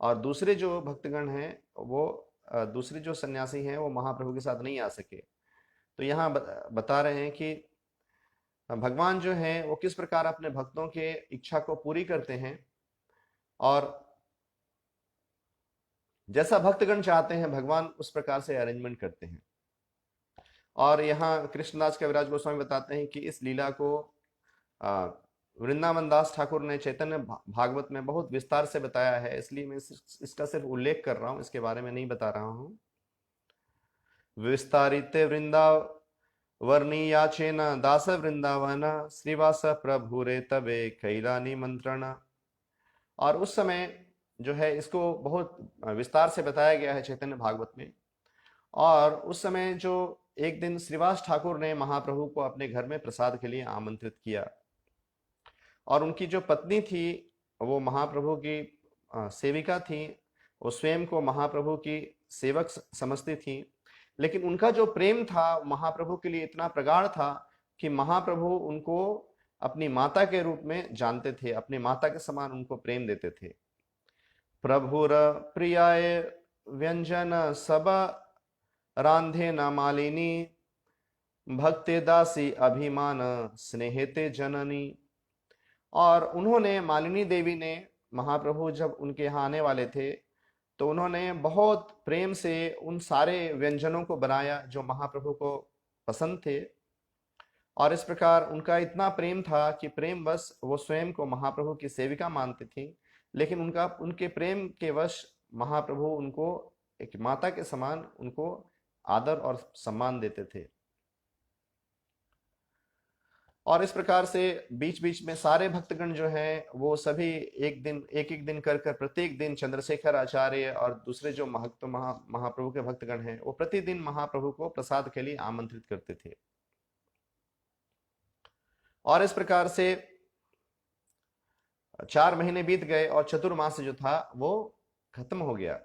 [SPEAKER 1] और दूसरे जो भक्तगण हैं वो दूसरे जो सन्यासी हैं वो महाप्रभु के साथ नहीं आ सके। तो यहाँ बता रहे हैं कि भगवान जो है वो किस प्रकार अपने भक्तों के इच्छा को पूरी करते हैं। और जैसा भक्तगण चाहते हैं भगवान उस प्रकार से अरेंजमेंट करते हैं। और यहाँ कृष्णदास कविराज गोस्वामी बताते हैं कि इस लीला को आ, वृंदावन दास ठाकुर ने चैतन्य भागवत में बहुत विस्तार से बताया है, इसलिए मैं इसका सिर्फ उल्लेख कर रहा हूं, इसके बारे में नहीं बता रहा हूं। विस्तारित वृंदावर्णीयाचेन दास वृंदावन श्रीवास प्रभुरे तबे कैला निमंत्रण। और उस समय जो है इसको बहुत विस्तार से बताया गया है चैतन्य भागवत में। और उस समय जो एक दिन श्रीवास ठाकुर ने महाप्रभु को अपने घर में प्रसाद के लिए आमंत्रित किया, और उनकी जो पत्नी थी वो महाप्रभु की सेविका थी, वो स्वयं को महाप्रभु की सेवक समझती थी, लेकिन उनका जो प्रेम था महाप्रभु के लिए इतना प्रगाढ़ था कि महाप्रभु उनको अपनी माता के रूप में जानते थे, अपनी माता के समान उनको प्रेम देते थे। प्रभुर प्रियाय व्यंजन सब रांधे न मालिनी भक्ति दासी अभिमान स्नेहते जननी। और उन्होंने, मालिनी देवी ने, महाप्रभु जब उनके यहाँ आने वाले थे तो उन्होंने बहुत प्रेम से उन सारे व्यंजनों को बनाया जो महाप्रभु को पसंद थे। और इस प्रकार उनका इतना प्रेम था कि प्रेम वश वो स्वयं को महाप्रभु की सेविका मानती थी, लेकिन उनके प्रेम के वश महाप्रभु उनको एक माता के समान उनको आदर और सम्मान देते थे। और इस प्रकार से बीच बीच में सारे भक्तगण जो हैं वो सभी एक एक दिन कर प्रत्येक दिन चंद्रशेखर आचार्य और दूसरे जो महाप्रभु के भक्तगण हैं वो प्रतिदिन महाप्रभु को प्रसाद के लिए आमंत्रित करते थे। और इस प्रकार से 4 महीने बीत गए और चतुर्मास जो था वो खत्म हो गया।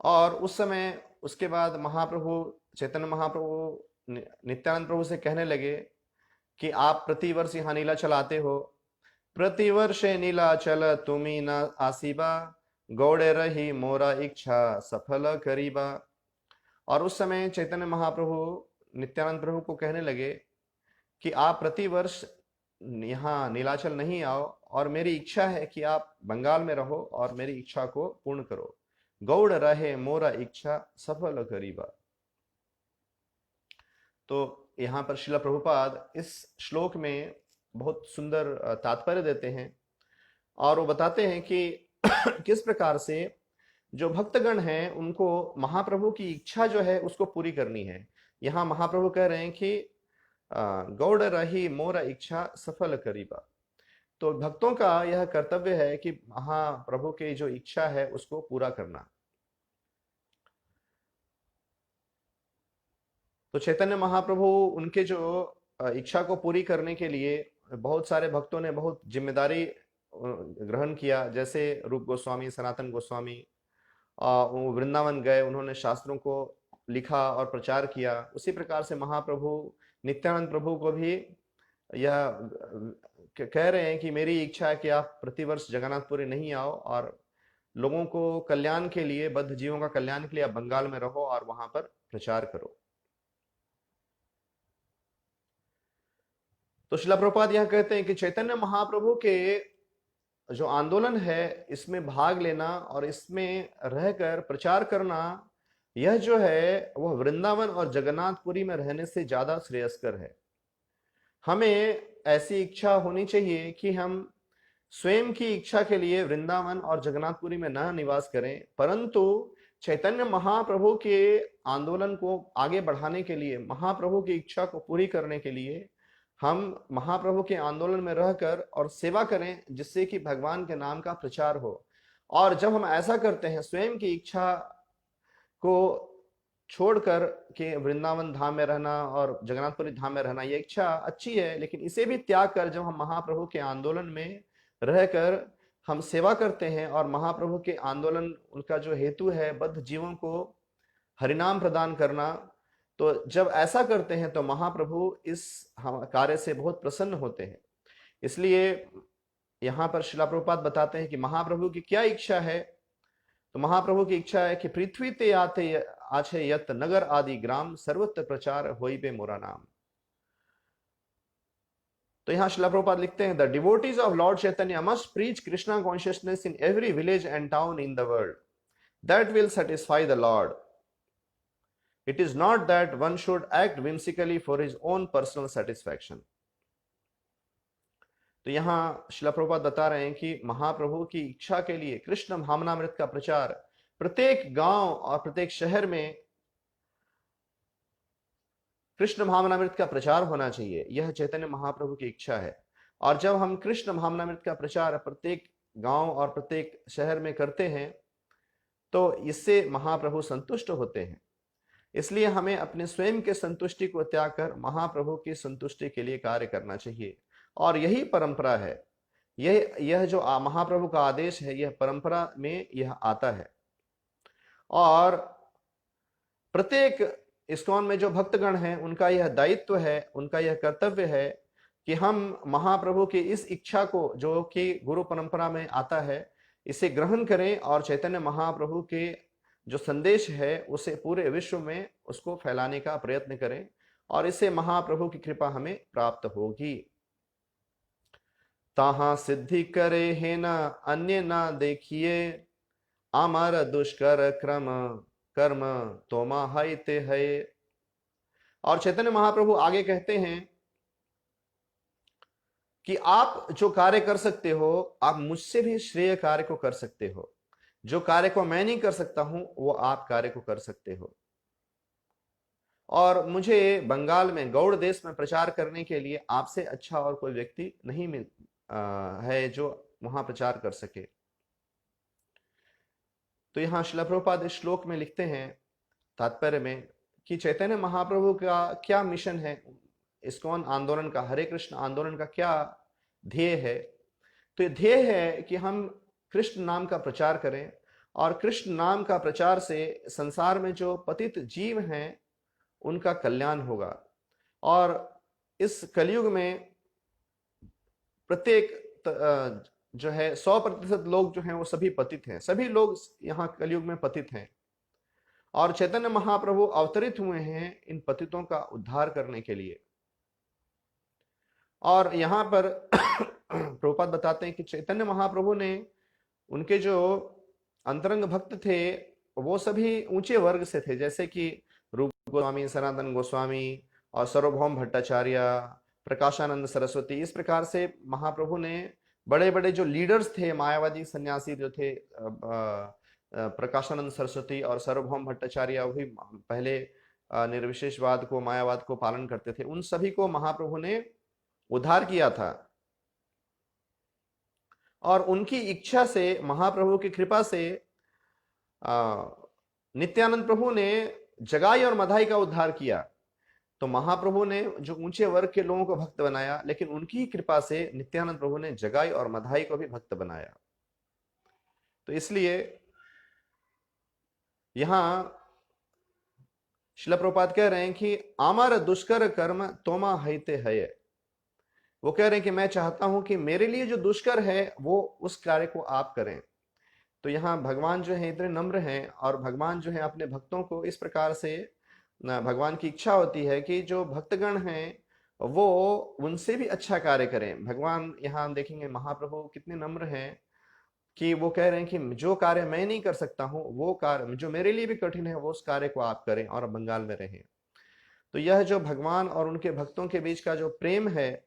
[SPEAKER 1] और उस समय उसके बाद महाप्रभु चैतन्य महाप्रभु नित्यानंद प्रभु से कहने लगे कि आप प्रतिवर्ष यहाँ नीलाचल आते हो, प्रतिवर्ष नीलाचल तुम्ही न आसीबा गौड़े रही मोरा इच्छा सफल करीबा। और उस समय चैतन्य महाप्रभु नित्यानंद प्रभु को कहने लगे कि आप प्रतिवर्ष यहाँ नीलाचल नहीं आओ, और मेरी इच्छा है कि आप बंगाल में रहो और मेरी इच्छा को पूर्ण करो। गौड़ रहे मोरा इच्छा सफल करीबा। तो यहाँ पर श्रील प्रभुपाद इस श्लोक में बहुत सुंदर तात्पर्य देते हैं, और वो बताते हैं कि किस प्रकार से जो भक्तगण हैं उनको महाप्रभु की इच्छा जो है उसको पूरी करनी है। यहाँ महाप्रभु कह रहे हैं कि गौड़ रही मोरा इच्छा सफल करीबा। तो भक्तों का यह कर्तव्य है कि महाप्रभु की जो इच्छा है उसको पूरा करना। तो चैतन्य महाप्रभु उनके जो इच्छा को पूरी करने के लिए बहुत सारे भक्तों ने बहुत जिम्मेदारी ग्रहण किया। जैसे रूप गोस्वामी, सनातन गोस्वामी वो वृंदावन गए, उन्होंने शास्त्रों को लिखा और प्रचार किया। उसी प्रकार से महाप्रभु नित्यानंद प्रभु को भी यह कह रहे हैं कि मेरी इच्छा है कि आप प्रतिवर्ष जगन्नाथपुरी नहीं आओ, और लोगों को कल्याण के लिए, बद्ध जीवों का कल्याण के लिए आप बंगाल में रहो और वहां पर प्रचार करो। तो श्रील प्रभुपाद यह कहते हैं कि चैतन्य महाप्रभु के जो आंदोलन है इसमें भाग लेना और इसमें रहकर प्रचार करना, यह जो है वह वृंदावन और जगन्नाथपुरी में रहने से ज्यादा श्रेयस्कर है। हमें ऐसी इच्छा होनी चाहिए कि हम स्वयं की इच्छा के लिए वृंदावन और जगन्नाथपुरी में न निवास करें, परंतु चैतन्य महाप्रभु के आंदोलन को आगे बढ़ाने के लिए, महाप्रभु की इच्छा को पूरी करने के लिए हम महाप्रभु के आंदोलन में रहकर और सेवा करें, जिससे कि भगवान के नाम का प्रचार हो। और जब हम ऐसा करते हैं, स्वयं की इच्छा को छोड़कर के वृंदावन धाम में रहना और जगन्नाथपुरी धाम में रहना, यह इच्छा अच्छी है, लेकिन इसे भी त्याग कर जब हम महाप्रभु के आंदोलन में रहकर हम सेवा करते हैं, और महाप्रभु के आंदोलन उनका जो हेतु है बद्ध जीवों को हरिनाम प्रदान करना, तो जब ऐसा करते हैं तो महाप्रभु इस कार्य से बहुत प्रसन्न होते हैं। इसलिए यहाँ पर श्रील प्रभुपाद बताते हैं कि महाप्रभु की क्या इच्छा है। तो महाप्रभु की इच्छा है कि पृथ्वी ते आते आछे यत नगर आदि ग्राम सर्वत्र प्रचार होई बे मोरा नाम। तो यहाँ श्रील प्रभुपाद लिखते हैं, the devotees of Lord Chaitanya must preach Krishna consciousness in every village and town in the world, that will satisfy the Lord. It is not that one should act whimsically for his own personal satisfaction. तो यहां श्रील प्रभुपाद बता रहे हैं कि महाप्रभु की इच्छा के लिए कृष्ण भावनामृत का प्रचार प्रत्येक गांव और प्रत्येक शहर में कृष्ण भावनामृत का प्रचार होना चाहिए. यह चैतन्य महाप्रभु की इच्छा है. और जब हम कृष्ण भावनामृत का प्रचार प्रत्येक गांव और प्रत्येक शहर में करते हैं तो इससे महाप्रभु संतुष्ट होते हैं. इसलिए हमें अपने स्वयं के संतुष्टि को त्याग कर महाप्रभु की संतुष्टि के लिए कार्य करना चाहिए. और यही परंपरा है. यह जो महाप्रभु का आदेश है, यह परंपरा में यह आता है. और प्रत्येक इस्कॉन में जो भक्तगण हैं उनका यह दायित्व है, उनका यह कर्तव्य है कि हम महाप्रभु की इस इच्छा को, जो कि गुरु परंपरा में आता है, इसे ग्रहण करें और चैतन्य महाप्रभु के जो संदेश है उसे पूरे विश्व में उसको फैलाने का प्रयत्न करें. और इससे महाप्रभु की कृपा हमें प्राप्त होगी. ताहा सिद्धि करे है न अन्य ना देखिए, अमर दुष्कर क्रम कर्म तोमा हाइते है. और चैतन्य महाप्रभु आगे कहते हैं कि आप जो कार्य कर सकते हो, आप मुझसे भी श्रेय कार्य को कर सकते हो. जो कार्य को मैं नहीं कर सकता हूं वो आप कार्य को कर सकते हो. और मुझे बंगाल में गौड़ देश में प्रचार करने के लिए आपसे अच्छा और कोई व्यक्ति नहीं है जो वहां प्रचार कर सके. तो यहां श्रील प्रभुपाद इस श्लोक में लिखते हैं तात्पर्य में कि चैतन्य महाप्रभु का क्या मिशन है, इस्कॉन आंदोलन का, हरे कृष्ण आंदोलन का क्या ध्येय है. तो ये ध्येय है कि हम कृष्ण नाम का प्रचार करें. और कृष्ण नाम का प्रचार से संसार में जो पतित जीव हैं उनका कल्याण होगा. और इस कलयुग में प्रत्येक जो है 100% लोग जो हैं वो सभी पतित हैं. सभी लोग यहाँ कलयुग में पतित हैं. और चैतन्य महाप्रभु अवतरित हुए हैं इन पतितों का उद्धार करने के लिए. और यहाँ पर प्रभुपाद बताते हैं कि चैतन्य महाप्रभु ने, उनके जो अंतरंग भक्त थे वो सभी ऊंचे वर्ग से थे, जैसे कि रूप गोस्वामी, सनातन गोस्वामी और सार्वभौम भट्टाचार्य, प्रकाशानंद सरस्वती. इस प्रकार से महाप्रभु ने बड़े बड़े जो लीडर्स थे, मायावादी सन्यासी जो थे, प्रकाशानंद सरस्वती और सार्वभौम भट्टाचार्य, वही पहले निर्विशेषवाद को, मायावाद को पालन करते थे, उन सभी को महाप्रभु ने उद्धार किया था. और उनकी इच्छा से, महाप्रभु की कृपा से नित्यानंद प्रभु ने जगाई और मधाई का उद्धार किया. तो महाप्रभु ने जो ऊंचे वर्ग के लोगों को भक्त बनाया, लेकिन उनकी ही कृपा से नित्यानंद प्रभु ने जगाई और मधाई को भी भक्त बनाया. तो इसलिए यहां श्रील प्रभुपाद कह रहे हैं कि आमर दुष्कर कर्म तोमा हईते है. वो कह रहे हैं कि मैं चाहता हूं कि मेरे लिए जो दुष्कर है वो उस कार्य को आप करें. तो यहाँ भगवान जो है इतने नम्र हैं, और भगवान जो है अपने भक्तों को इस प्रकार से, भगवान की इच्छा होती है कि जो भक्तगण हैं वो उनसे भी अच्छा कार्य करें. भगवान यहाँ हम देखेंगे महाप्रभु कितने नम्र हैं कि वो कह रहे हैं कि जो कार्य मैं नहीं कर सकता हूँ, वो कार्य जो मेरे लिए भी कठिन है, वो उस कार्य को आप करें और बंगाल में रहें. तो यह जो भगवान और उनके भक्तों के बीच का जो प्रेम है,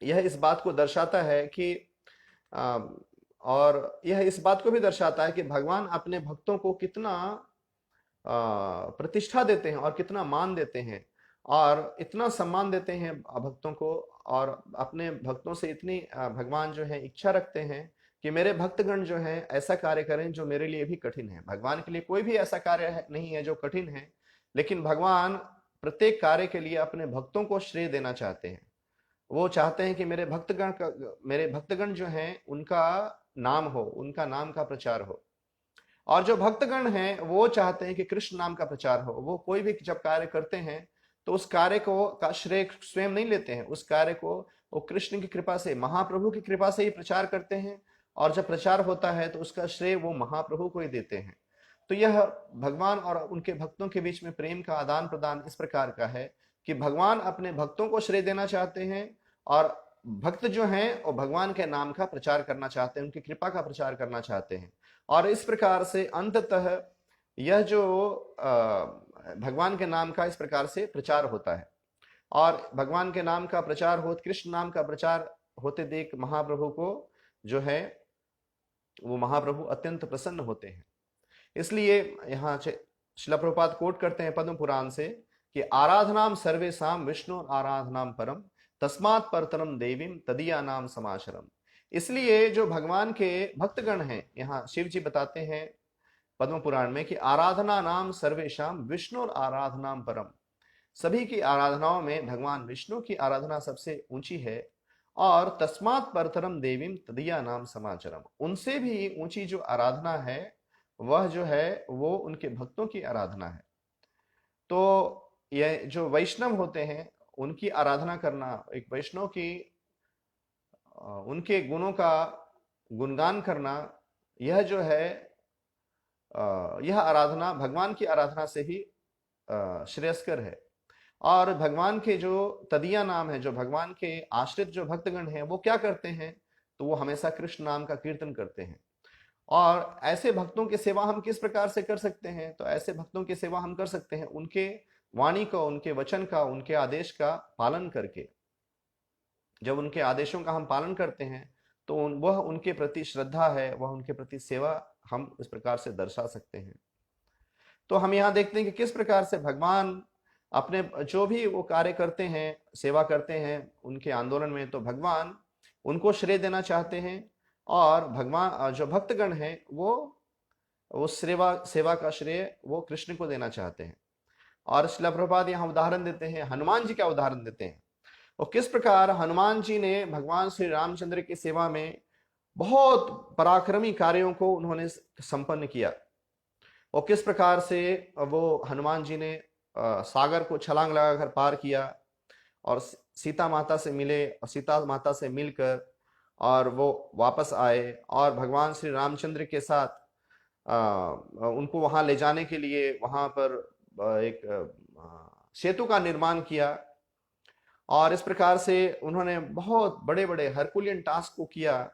[SPEAKER 1] यह इस बात को दर्शाता है कि और यह इस बात को भी दर्शाता है कि भगवान अपने भक्तों को कितना प्रतिष्ठा देते हैं और कितना मान देते हैं, और इतना सम्मान देते हैं भक्तों को. और अपने भक्तों से इतनी भगवान जो है इच्छा रखते हैं कि मेरे भक्तगण जो हैं ऐसा कार्य करें जो मेरे लिए भी कठिन है. भगवान के लिए कोई भी ऐसा कार्य नहीं है जो कठिन है, लेकिन भगवान प्रत्येक कार्य के लिए अपने भक्तों को श्रेय देना चाहते हैं. वो चाहते हैं कि मेरे भक्तगण जो हैं उनका नाम हो, उनका नाम का प्रचार हो. और जो भक्तगण हैं वो चाहते हैं कि कृष्ण नाम का प्रचार हो. वो कोई भी जब कार्य करते हैं तो उस कार्य को का श्रेय स्वयं नहीं लेते हैं. उस कार्य को वो कृष्ण की कृपा से, महाप्रभु की कृपा से ही प्रचार करते हैं. और जब प्रचार होता है तो उसका श्रेय वो महाप्रभु को ही देते हैं. तो यह भगवान और उनके भक्तों के बीच में प्रेम का आदान प्रदान इस प्रकार का है कि भगवान अपने भक्तों को श्रेय देना चाहते हैं और भक्त जो हैं वो भगवान के नाम का प्रचार करना चाहते हैं, उनकी कृपा का प्रचार करना चाहते हैं। और इस प्रकार से अंततः यह जो भगवान के नाम का इस प्रकार से प्रचार होता है। और भगवान के नाम का प्रचार हो, कृष्ण नाम का प्रचार होते देख महाप्रभु को जो है वो महाप्रभु अत्यंत प्रसन्न होते हैं। इसलिए यहाँ श्रील प्रभुपाद कोट करते हैं पद्म पुराण से कि आराधनाम सर्वेसाम विष्णु आराधनाम परम तस्मात् परतरम देवीम तदीया नाम समाशरम। इसलिए जो भगवान के भक्तगण हैं, यहाँ शिव जी बताते हैं पद्म पुराण में कि आराधना नाम सर्वेशाम विष्णु आराधनाम परम, सभी की आराधनाओं में भगवान विष्णु की आराधना सबसे ऊंची है। और तस्मात् परतरम देवीम तदीया नाम समाचरम, उनसे भी ऊंची जो आराधना है वह जो है वो उनके भक्तों की आराधना है। तो ये जो वैष्णव होते हैं उनकी आराधना करना, एक वैष्णव की उनके गुणों का गुणगान करना, यह जो है यह आराधना भगवान की आराधना से ही श्रेयस्कर है। और भगवान के जो तदिया नाम है, जो भगवान के आश्रित जो भक्तगण हैं वो क्या करते हैं, तो वो हमेशा कृष्ण नाम का कीर्तन करते हैं। और ऐसे भक्तों की सेवा हम किस प्रकार से कर सकते हैं, तो ऐसे भक्तों की सेवा हम कर सकते हैं उनके वाणी का, उनके वचन का, उनके आदेश का पालन करके। जब उनके आदेशों का हम पालन करते हैं तो वह उनके प्रति श्रद्धा है, वह उनके प्रति सेवा हम इस प्रकार से दर्शा सकते हैं। तो हम यहाँ देखते हैं कि किस प्रकार से भगवान अपने जो भी वो कार्य करते हैं, सेवा करते हैं उनके आंदोलन में, तो भगवान उनको श्रेय देना चाहते हैं। और भगवान जो भक्तगण हैं वो सेवा का श्रेय वो कृष्ण को देना चाहते हैं। और श्रील प्रभुपाद यहाँ उदाहरण देते हैं, हनुमान जी का उदाहरण देते हैं। और किस प्रकार हनुमान जी ने भगवान श्री रामचंद्र की सेवा में बहुत पराक्रमी कार्यों को उन्होंने संपन्न किया। और किस प्रकार से वो हनुमान जी ने सागर को छलांग लगाकर पार किया और सीता माता से मिले, और सीता माता से मिलकर और वो वापस आए और भगवान श्री रामचंद्र के साथ उनको वहां ले जाने के लिए वहां पर एक सेतु का निर्माण किया। और इस प्रकार से उन्होंने बहुत बड़े बड़े हरकुलियन टास्क को किया।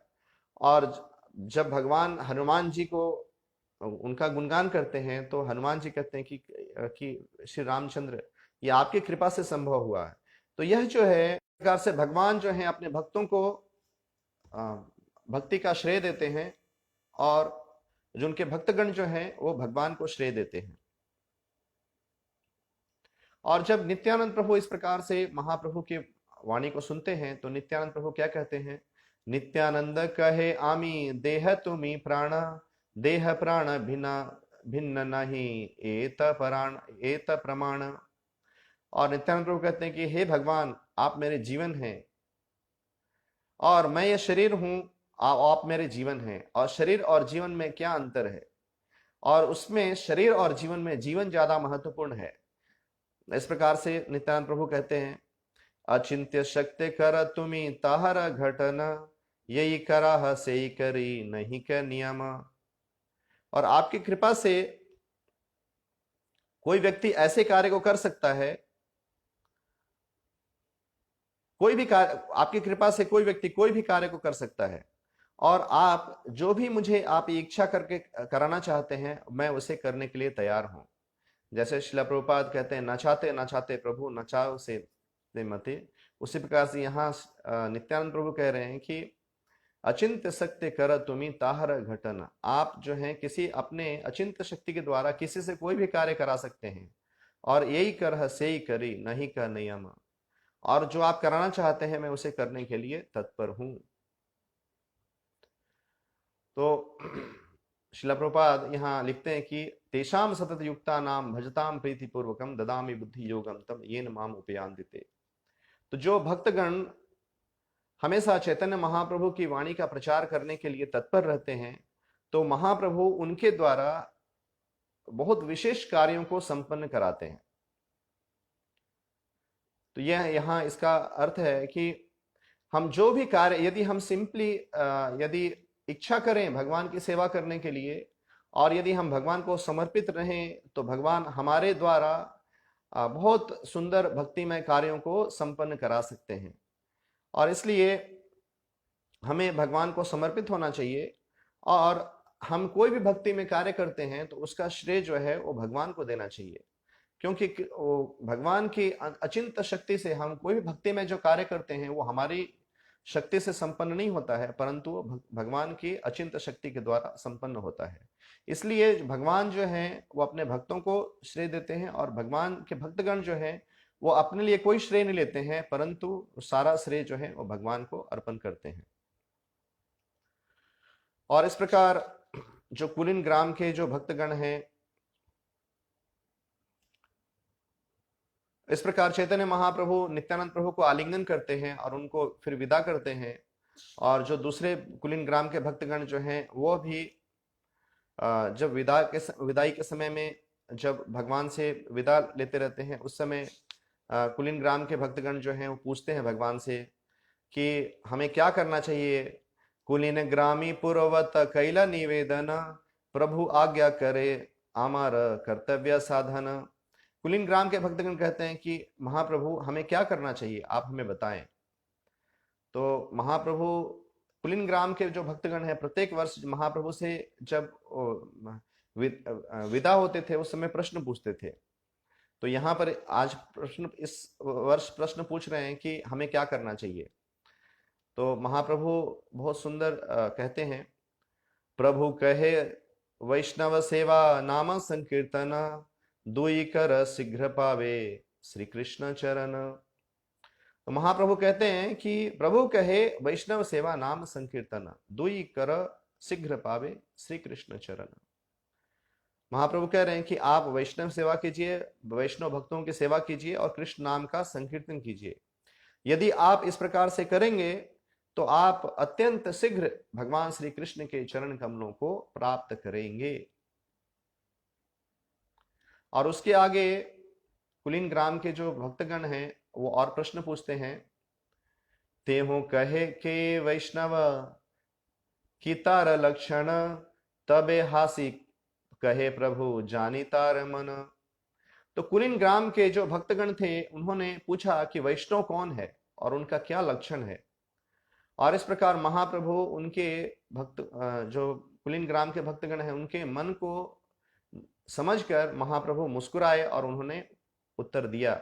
[SPEAKER 1] और जब भगवान हनुमान जी को उनका गुणगान करते हैं तो हनुमान जी कहते हैं कि श्री रामचंद्र ये आपकी कृपा से संभव हुआ है। तो यह जो है प्रकार से भगवान जो है अपने भक्तों को भक्ति का श्रेय देते हैं, और जो उनके भक्तगण जो हैं वो भगवान को श्रेय देते हैं। और जब नित्यानंद प्रभु इस प्रकार से महाप्रभु की वाणी को सुनते हैं तो नित्यानंद प्रभु क्या कहते हैं, नित्यानंद कहे आमी देह तुम्ही प्राण, देह प्राण भिन्न भिन्न नहीं एत प्रमाण। और नित्यानंद प्रभु कहते हैं कि हे भगवान, आप मेरे जीवन हैं और मैं ये शरीर हूं, आप मेरे जीवन हैं। और शरीर और जीवन में क्या अंतर है, और उसमें शरीर और जीवन में जीवन ज्यादा महत्वपूर्ण है। इस प्रकार से नित्यानंद प्रभु कहते हैं, अचिंत्य शक्ति कर तुम्ही ताहर घटना, यही कराह से ही करी नहीं का नियम। और आपकी कृपा से कोई व्यक्ति ऐसे कार्य को कर सकता है, कोई भी कार्य, आपकी कृपा से कोई व्यक्ति कोई भी कार्य को कर सकता है। और आप जो भी मुझे आप इच्छा करके कराना चाहते हैं मैं उसे करने के लिए तैयार हूं। जैसे श्रील प्रभुपाद कहते हैं, न चाहते प्रभु नचाओ से मते, उसी प्रकार से यहाँ नित्यानंद प्रभु कह रहे हैं कि अचिंत्य शक्ति कर तुम्ही ताहर घटन। आप जो है किसी अपने अचिंत्य शक्ति के द्वारा किसी से कोई भी कार्य करा सकते हैं, और यही कर से ही करी नहीं का नियम। और जो आप कराना चाहते हैं मैं उसे करने के लिए तत्पर हूं। तो श्रील प्रभुपाद यहाँ लिखते हैं कि तेषाम सतत युक्ता नाम भजताम प्रीति पूर्वकम ददामि बुद्धि योगम तम येन माम उपयांदिते। तो जो भक्तगण हमेशा चैतन्य महाप्रभु की वाणी का प्रचार करने के लिए तत्पर रहते हैं तो महाप्रभु उनके द्वारा बहुत विशेष कार्यों को संपन्न कराते हैं। तो यह यहाँ इसका अर्थ है कि हम जो भी कार्य, यदि हम सिंपली यदि इच्छा करें भगवान की सेवा करने के लिए, और यदि हम भगवान को समर्पित रहें तो भगवान हमारे द्वारा बहुत सुंदर भक्तिमय कार्यों को संपन्न करा सकते हैं। और इसलिए हमें भगवान को समर्पित होना चाहिए। और हम कोई भी भक्ति में कार्य करते हैं तो उसका श्रेय जो है वो भगवान को देना चाहिए, क्योंकि वो भगवान की अचिंत शक्ति से हम कोई भी भक्ति में जो कार्य करते हैं वो हमारी शक्ति से संपन्न नहीं होता है, परंतु वो भगवान की अचिंत शक्ति के द्वारा संपन्न होता है। इसलिए भगवान जो है वो अपने भक्तों को श्रेय देते हैं, और भगवान के भक्तगण जो है वो अपने लिए कोई श्रेय नहीं लेते हैं, परंतु सारा श्रेय जो है वो भगवान को अर्पण करते हैं। और इस प्रकार जो कुलीन ग्राम के जो भक्तगण हैं, इस प्रकार चैतन्य महाप्रभु नित्यानंद प्रभु को आलिंगन करते हैं और उनको फिर विदा करते हैं। और जो दूसरे कुलीन ग्राम के भक्तगण जो हैं वो भी जब विदाई के समय में जब भगवान से विदा लेते रहते हैं, उस समय कुलीन ग्राम के भक्तगण जो हैं वो पूछते हैं भगवान से कि हमें क्या करना चाहिए। कुलीन ग्रामी पूर्वत कैला निवेदन, प्रभु आज्ञा करे आमार कर्तव्य साधन। कुलीन ग्राम के भक्तगण कहते हैं कि महाप्रभु हमें क्या करना चाहिए, आप हमें बताएं। तो महाप्रभु कुलीन ग्राम के जो भक्तगण हैं प्रत्येक वर्ष महाप्रभु से जब विदा होते थे उस समय प्रश्न पूछते थे। तो यहाँ पर आज इस वर्ष प्रश्न पूछ रहे हैं कि हमें क्या करना चाहिए। तो महाप्रभु बहुत सुंदर कहते हैं, प्रभु कहे वैष्णव सेवा नाम संकीर्तन, दुई कर शीघ्र पावे श्री कृष्ण चरण। तो महाप्रभु कहते हैं कि प्रभु कहे वैष्णव सेवा नाम संकीर्तन, दुई कर शीघ्र पावे श्री कृष्ण चरण। महाप्रभु कह रहे हैं कि आप वैष्णव सेवा कीजिए, वैष्णव भक्तों की सेवा कीजिए और कृष्ण नाम का संकीर्तन कीजिए। यदि आप इस प्रकार से करेंगे तो आप अत्यंत शीघ्र भगवान श्री कृष्ण के चरण कमलों को प्राप्त करेंगे। और उसके आगे कुलीन ग्राम के जो भक्तगण हैं वो और प्रश्न पूछते हैं, तेहो कहे के वैष्णव की तार लक्षण, तबे हासी कहे प्रभु जानी तार मन। तो कुलीन ग्राम के जो भक्तगण थे उन्होंने पूछा कि वैष्णव कौन है और उनका क्या लक्षण है। और इस प्रकार महाप्रभु उनके भक्त जो कुलीन ग्राम के भक्तगण हैं उनके मन को समझकर महाप्रभु मुस्कुराए और उन्होंने उत्तर दिया।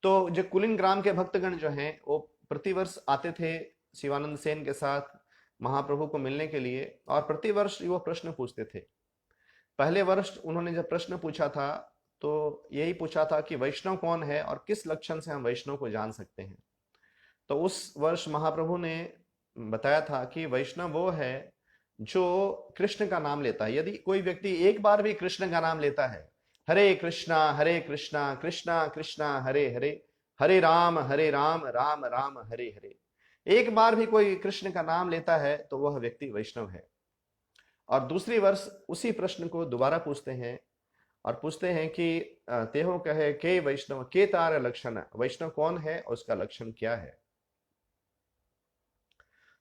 [SPEAKER 1] तो जो कुलीन ग्राम के भक्तगण जो हैं वो प्रतिवर्ष आते थे शिवानंद सेन के साथ महाप्रभु को मिलने के लिए, और प्रतिवर्ष वो प्रश्न पूछते थे। पहले वर्ष उन्होंने जब प्रश्न पूछा था तो यही पूछा था कि वैष्णव कौन है और किस लक्षण से हम वैष्णव को जान सकते हैं। तो उस वर्ष महाप्रभु ने बताया था कि वैष्णव वो है जो कृष्ण का नाम लेता है। यदि कोई व्यक्ति एक बार भी कृष्ण का नाम लेता है, हरे कृष्णा कृष्णा कृष्णा हरे हरे, हरे राम राम राम हरे हरे, एक बार भी कोई कृष्ण का नाम लेता है तो वह व्यक्ति वैष्णव है। और दूसरी वर्ष उसी प्रश्न को दोबारा पूछते हैं और पूछते हैं कि तेहो कहे के वैष्णव के तार लक्षण, वैष्णव कौन है और उसका लक्षण क्या है।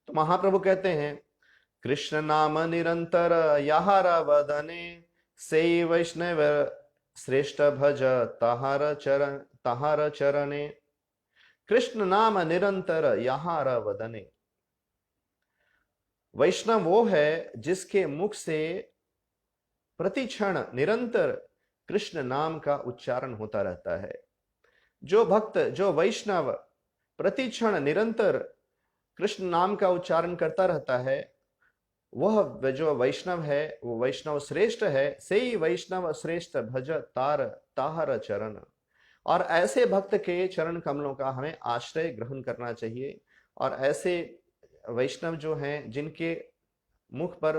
[SPEAKER 1] तो महाप्रभु कहते हैं, कृष्ण नाम निरंतर याहार वदने, से वैष्णव श्रेष्ठ भज तहार चरणे। कृष्ण नाम निरंतर याहार वदने, वैष्णव वो है जिसके मुख से प्रतिक्षण निरंतर कृष्ण नाम का उच्चारण होता रहता है। जो भक्त जो वैष्णव प्रतिक्षण निरंतर कृष्ण नाम का उच्चारण करता रहता है, वह जो वैष्णव है वो वैष्णव श्रेष्ठ है। से ही वैष्णव श्रेष्ठ भज ताहर चरण। और ऐसे भक्त के चरण कमलों का हमें आश्रय ग्रहण करना चाहिए। और ऐसे वैष्णव जो हैं जिनके मुख पर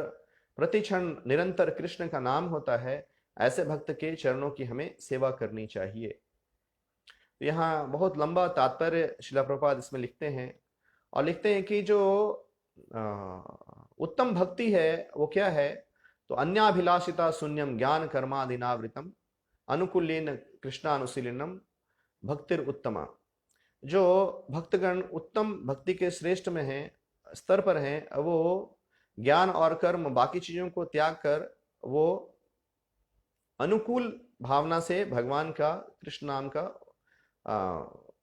[SPEAKER 1] प्रतिक्षण निरंतर कृष्ण का नाम होता है, ऐसे भक्त के चरणों की हमें सेवा करनी चाहिए। यहाँ बहुत लंबा तात्पर्य शिला प्रभुपाद इसमें लिखते हैं और लिखते हैं कि जो उत्तम भक्ति है वो क्या है, तो अन्याभिलाषिता शून्यम ज्ञान कर्मादिनावृतम, अनुकूलेन कृष्णानुशीलनम भक्तिर उत्तमा। जो भक्तगण उत्तम भक्ति के श्रेष्ठ में हैं, स्तर पर हैं, वो ज्ञान और कर्म बाकी चीजों को त्याग कर वो अनुकूल भावना से भगवान का कृष्ण नाम का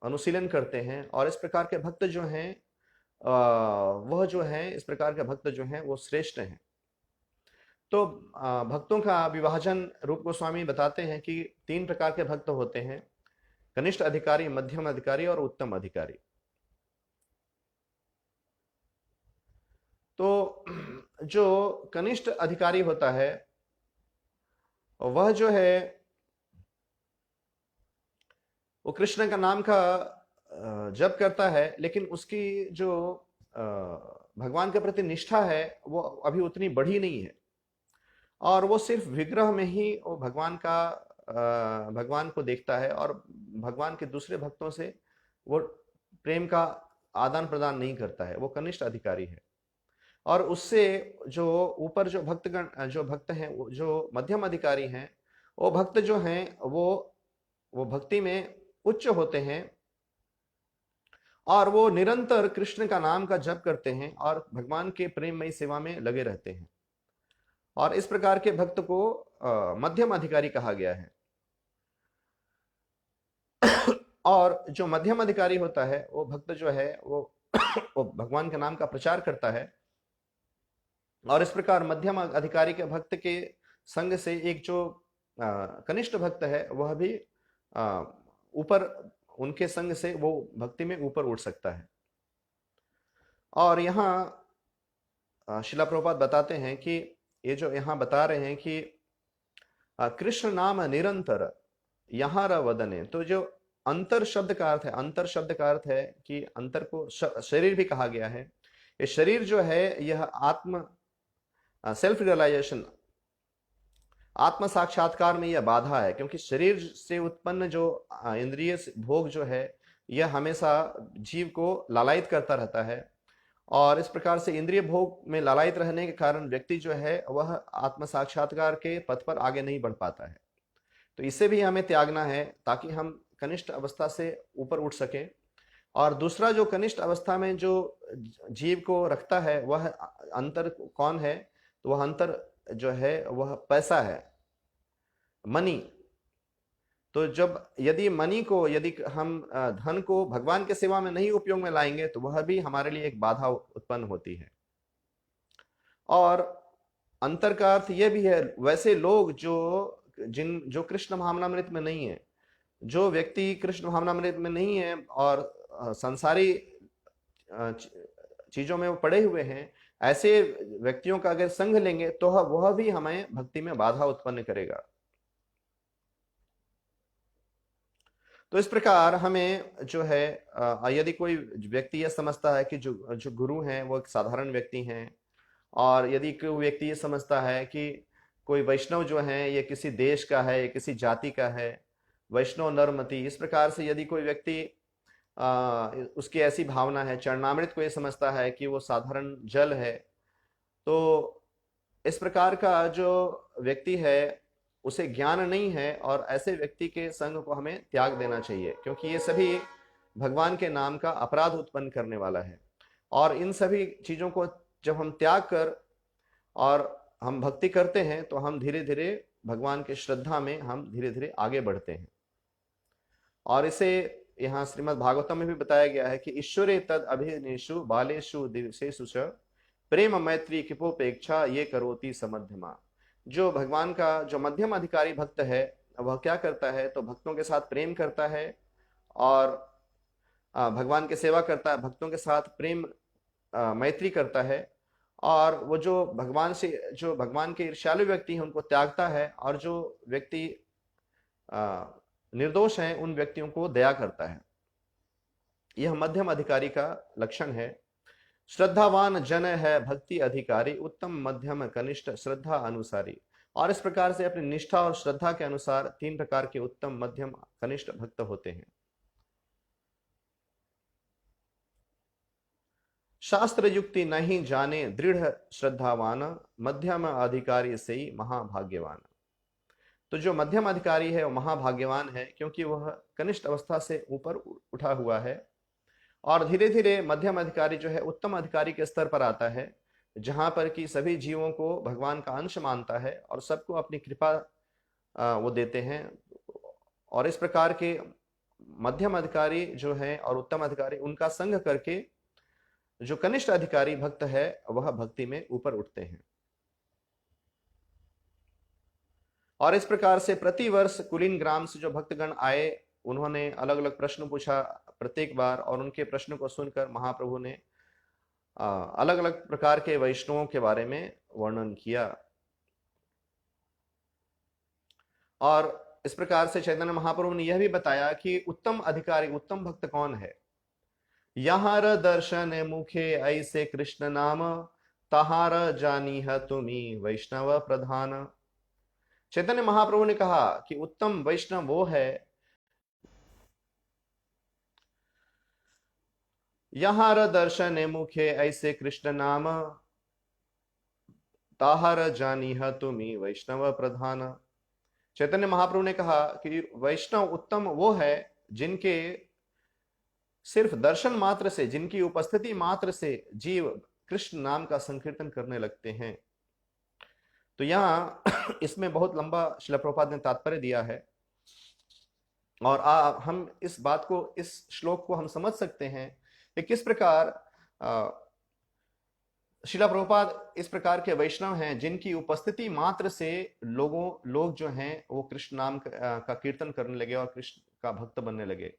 [SPEAKER 1] अनुशीलन करते हैं, और इस प्रकार के भक्त जो हैं वह जो है इस प्रकार के भक्त जो हैं वो श्रेष्ठ हैं। तो भक्तों का विभाजन रूप गोस्वामी बताते हैं कि 3 प्रकार के भक्त होते हैं: कनिष्ठ अधिकारी, मध्यम अधिकारी और उत्तम अधिकारी। तो जो कनिष्ठ अधिकारी होता है वह जो है वो कृष्ण का नाम का जप करता है, लेकिन उसकी जो भगवान के प्रति निष्ठा है वो अभी उतनी बढ़ी नहीं है, और वो सिर्फ विग्रह में ही वो भगवान को देखता है, और भगवान के दूसरे भक्तों से वो प्रेम का आदान प्रदान नहीं करता है। वो कनिष्ठ अधिकारी है। और उससे जो ऊपर जो भक्त हैं, जो मध्यम अधिकारी हैं, वो भक्त जो हैं वो भक्ति में उच्च होते हैं, और वो निरंतर कृष्ण का नाम का जप करते हैं और भगवान के प्रेममयी सेवा में लगे रहते हैं। और इस प्रकार के भक्त को मध्यम अधिकारी कहा गया है। और जो मध्यम अधिकारी होता है वो भक्त जो है वो भगवान के नाम का प्रचार करता है। और इस प्रकार मध्यम अधिकारी के भक्त के संग से एक जो कनिष्ठ भक्त है वह भी ऊपर, उनके संग से वो भक्ति में ऊपर उठ सकता है। और यहाँ शिला प्रभुपाद बताते हैं कि ये जो यहाँ बता रहे हैं कि कृष्ण नाम निरंतर यहाँ वदने, तो जो अंतर शब्द का अर्थ है, अंतर शब्द का अर्थ है कि अंतर को शरीर भी कहा गया है। ये शरीर जो है यह आत्म सेल्फ रियलाइजेशन, आत्म साक्षात्कार में यह बाधा है, क्योंकि शरीर से उत्पन्न जो इंद्रिय भोग जो है यह हमेशा जीव को लालायित करता रहता है, और इस प्रकार से इंद्रिय भोग में लालायित रहने के कारण व्यक्ति जो है वह आत्म साक्षात्कार के पथ पर आगे नहीं बढ़ पाता है। तो इसे भी हमें त्यागना है ताकि हम कनिष्ठ अवस्था से ऊपर उठ सके। और दूसरा जो कनिष्ठ अवस्था में जो जीव को रखता है वह अंतर कौन है? तो वह अंतर जो है वह पैसा है, मनी। तो यदि हम धन को भगवान के सेवा में नहीं उपयोग में लाएंगे तो वह भी हमारे लिए एक बाधा उत्पन्न होती है। और अंतर का अर्थ यह भी है, वैसे लोग जो कृष्ण भावनामृत में नहीं है, जो व्यक्ति कृष्ण भावनामृत में नहीं है और संसारी चीजों में वो पड़े हुए हैं, ऐसे व्यक्तियों का अगर संग लेंगे तो वह भी हमें भक्ति में बाधा उत्पन्न करेगा। तो इस प्रकार हमें जो है यदि कोई व्यक्ति यह समझता है कि जो गुरु हैं वो एक साधारण व्यक्ति हैं, और यदि कोई व्यक्ति ये समझता है कि कोई वैष्णव जो है ये किसी देश का है, ये किसी जाति का है, वैष्णव नरमति, इस प्रकार से यदि कोई व्यक्ति उसकी ऐसी भावना है, चरणामृत को ये समझता है कि वो साधारण जल है, तो इस प्रकार का जो व्यक्ति है उसे ज्ञान नहीं है, और ऐसे व्यक्ति के संग को हमें त्याग देना चाहिए, क्योंकि ये सभी भगवान के नाम का अपराध उत्पन्न करने वाला है। और इन सभी चीजों को जब हम त्याग कर और हम भक्ति करते हैं तो हम धीरे धीरे भगवान के श्रद्धा में हम धीरे धीरे आगे बढ़ते हैं। और इसे यहाँ श्रीमद् भागवतम में भी बताया गया है कि ईश्वरे तद अभिनेषु बालेषु दिवसेषु च प्रेम मैत्री कृपोपेक्षा ये करोति समध्यमा। जो भगवान का जो मध्यम अधिकारी भक्त है वह क्या करता है? तो भक्तों के साथ प्रेम करता है और भगवान की सेवा करता है, भक्तों के साथ प्रेम मैत्री करता है, और वो जो भगवान के ईर्ष्यालु व्यक्ति हैं उनको त्यागता है, और जो व्यक्ति निर्दोष हैं उन व्यक्तियों को दया करता है। यह मध्यम अधिकारी का लक्षण है। श्रद्धावान जन है भक्ति अधिकारी, उत्तम मध्यम कनिष्ठ श्रद्धा अनुसारी। और इस प्रकार से अपनी निष्ठा और श्रद्धा के अनुसार 3 प्रकार के उत्तम मध्यम कनिष्ठ भक्त होते हैं। शास्त्र युक्ति नहीं जाने दृढ़ श्रद्धावान, मध्यम अधिकारी से ही महाभाग्यवान। तो जो मध्यम अधिकारी है वो महाभाग्यवान है, क्योंकि वह कनिष्ठ अवस्था से ऊपर उठा हुआ है, और धीरे धीरे मध्यम अधिकारी जो है उत्तम अधिकारी के स्तर पर आता है, जहां पर कि सभी जीवों को भगवान का अंश मानता है और सबको अपनी कृपा वो देते हैं। और इस प्रकार के मध्यम अधिकारी जो है और उत्तम अधिकारी उनका संग करके जो कनिष्ठ अधिकारी भक्त है वह भक्ति में ऊपर उठते हैं। और इस प्रकार से प्रतिवर्ष कुलीन ग्राम से जो भक्तगण आए, उन्होंने अलग अलग प्रश्न पूछा प्रत्येक बार, और उनके प्रश्न को सुनकर महाप्रभु ने अलग अलग प्रकार के वैष्णवों के बारे में वर्णन किया। और इस प्रकार से चैतन्य महाप्रभु ने यह भी बताया कि उत्तम अधिकारी, उत्तम भक्त कौन है। यहार दर्शन मुखे ऐसे कृष्ण नाम, तहार जानी है तुम्ही वैष्णव प्रधान। चैतन्य महाप्रभु ने कहा कि उत्तम वैष्णव वो है, यहार दर्शन मुखे ऐसे कृष्ण नाम, ताहर जानी है तुम्ही वैष्णव प्रधान। चैतन्य महाप्रभु ने कहा कि वैष्णव उत्तम वो है जिनके सिर्फ दर्शन मात्र से, जिनकी उपस्थिति मात्र से जीव कृष्ण नाम का संकीर्तन करने लगते हैं। तो यहां इसमें बहुत लंबा श्रील प्रभुपाद ने तात्पर्य दिया है, और हम इस बात को, इस श्लोक को हम समझ सकते हैं कि किस प्रकार श्रील प्रभुपाद इस प्रकार के वैष्णव हैं जिनकी उपस्थिति मात्र से लोग जो हैं वो कृष्ण नाम का कीर्तन करने लगे और कृष्ण का भक्त बनने लगे।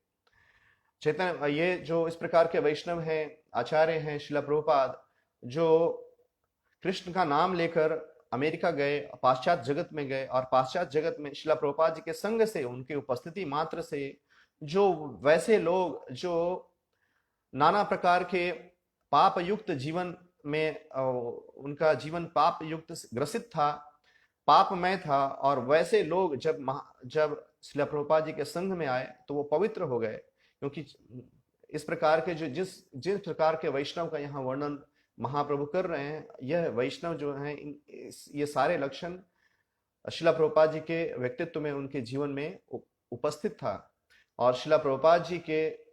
[SPEAKER 1] चैतन्य, ये जो इस प्रकार के वैष्णव हैं, आचार्य हैं श्रील प्रभुपाद, जो कृष्ण का नाम लेकर अमेरिका गए, पाश्चात्य जगत में गए, और पाश्चात्य जगत में श्रील प्रभुपाद जी के संग से, उनकी उपस्थिति मात्र से जो वैसे लोग जो नाना प्रकार के पाप युक्त जीवन में, उनका जीवन पाप युक्त ग्रसित था, पापमय था, और वैसे लोग जब श्रील प्रभुपाद जी के संघ में आए तो वो पवित्र हो गए। क्योंकि इस प्रकार के जो जिस जिस प्रकार के वैष्णव का यहाँ वर्णन महाप्रभु कर रहे हैं, यह वैष्णव जो हैं, ये सारे लक्षण श्रील प्रभुपाद जी के व्यक्तित्व में, उनके जीवन में उपस्थित था। और श्रील प्रभुपाद जी के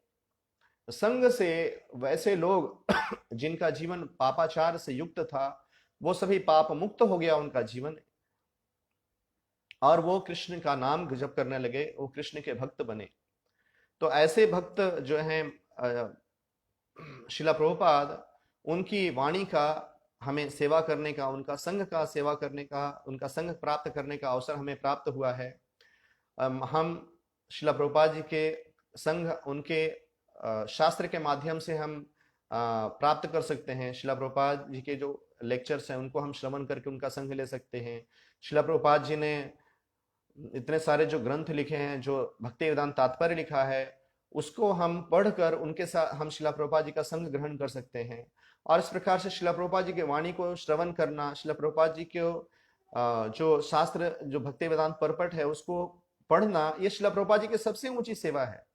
[SPEAKER 1] संग से वैसे लोग जिनका जीवन पापाचार से युक्त था, वो सभी पाप मुक्त हो गया उनका जीवन, और वो कृष्ण का नाम जप करने लगे, वो कृष्ण के भक्त बने। तो ऐसे भक्त जो हैं श्रील प्रभुपाद, उनकी वाणी का हमें सेवा करने का, उनका संग का सेवा करने का, उनका संग प्राप्त करने का अवसर हमें प्राप्त हुआ है। हम श्रील प्रभुपाद जी के संग, उनके शास्त्र के माध्यम से हम प्राप्त कर सकते हैं। श्रील प्रभुपाद जी के जो लेक्चर्स हैं उनको हम श्रवण करके उनका संग ले सकते हैं। श्रील प्रभुपाद जी ने इतने सारे जो ग्रंथ लिखे हैं, जो भक्ति वेदांत तात्पर्य लिखा है, उसको हम पढ़कर उनके साथ हम श्रील प्रभुपाद जी का संग ग्रहण कर सकते हैं। और इस प्रकार से श्रील प्रभुपाद जी के वाणी को श्रवण करना, श्रील प्रभुपाद जी के जो शास्त्र, जो भक्ति वेदांत परपट है, उसको पढ़ना, ये श्रील प्रभुपाद जी की सबसे ऊंची सेवा है।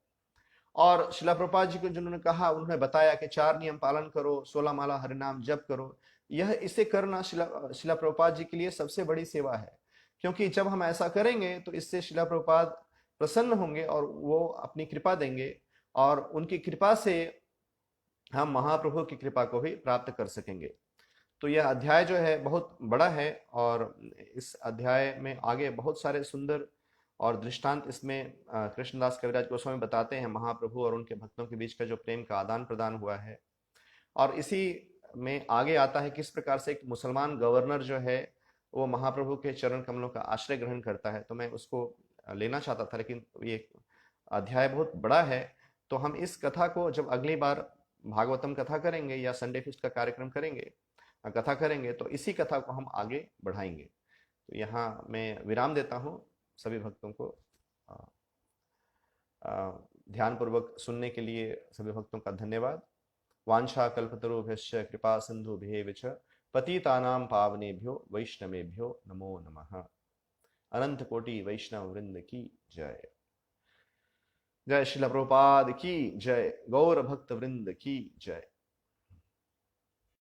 [SPEAKER 1] और श्रील प्रभुपाद जी को जिन्होंने कहा, उन्होंने बताया कि 4 नियम पालन करो, 16 माला हरिनाम जप करो, यह इसे करना श्रील प्रभुपाद जी के लिए सबसे बड़ी सेवा है। क्योंकि जब हम ऐसा करेंगे तो इससे श्रील प्रभुपाद प्रसन्न होंगे और वो अपनी कृपा देंगे, और उनकी कृपा से हम महाप्रभु की कृपा को भी प्राप्त कर सकेंगे। तो यह अध्याय जो है बहुत बड़ा है, और इस अध्याय में आगे बहुत सारे सुंदर और दृष्टांत इसमें कृष्णदास कविराज गोस्वामी बताते हैं, महाप्रभु और उनके भक्तों के बीच का जो प्रेम का आदान प्रदान हुआ है। और इसी में आगे आता है किस प्रकार से एक मुसलमान गवर्नर जो है वो महाप्रभु के चरण कमलों का आश्रय ग्रहण करता है। तो मैं उसको लेना चाहता था, लेकिन ये अध्याय बहुत बड़ा है, तो हम इस कथा को जब अगली बार भागवतम कथा करेंगे या संडे फिस्ट का कार्यक्रम करेंगे, कथा करेंगे, तो इसी कथा को हम आगे बढ़ाएंगे। तो यहाँ मैं विराम देता हूँ। सभी भक्तों को ध्यान पूर्वक सुनने के लिए सभी भक्तों का धन्यवाद। वांछा कल्पतरुभ्यश्च कृपा सिन्धुभ्येव च पतितानां पावनेभ्यो वैष्णवेभ्यो नमो नमः। अनंत कोटि वैष्णव वृंद की जय। जय श्रील प्रभुपाद की जय। गौर भक्त वृंद की जय।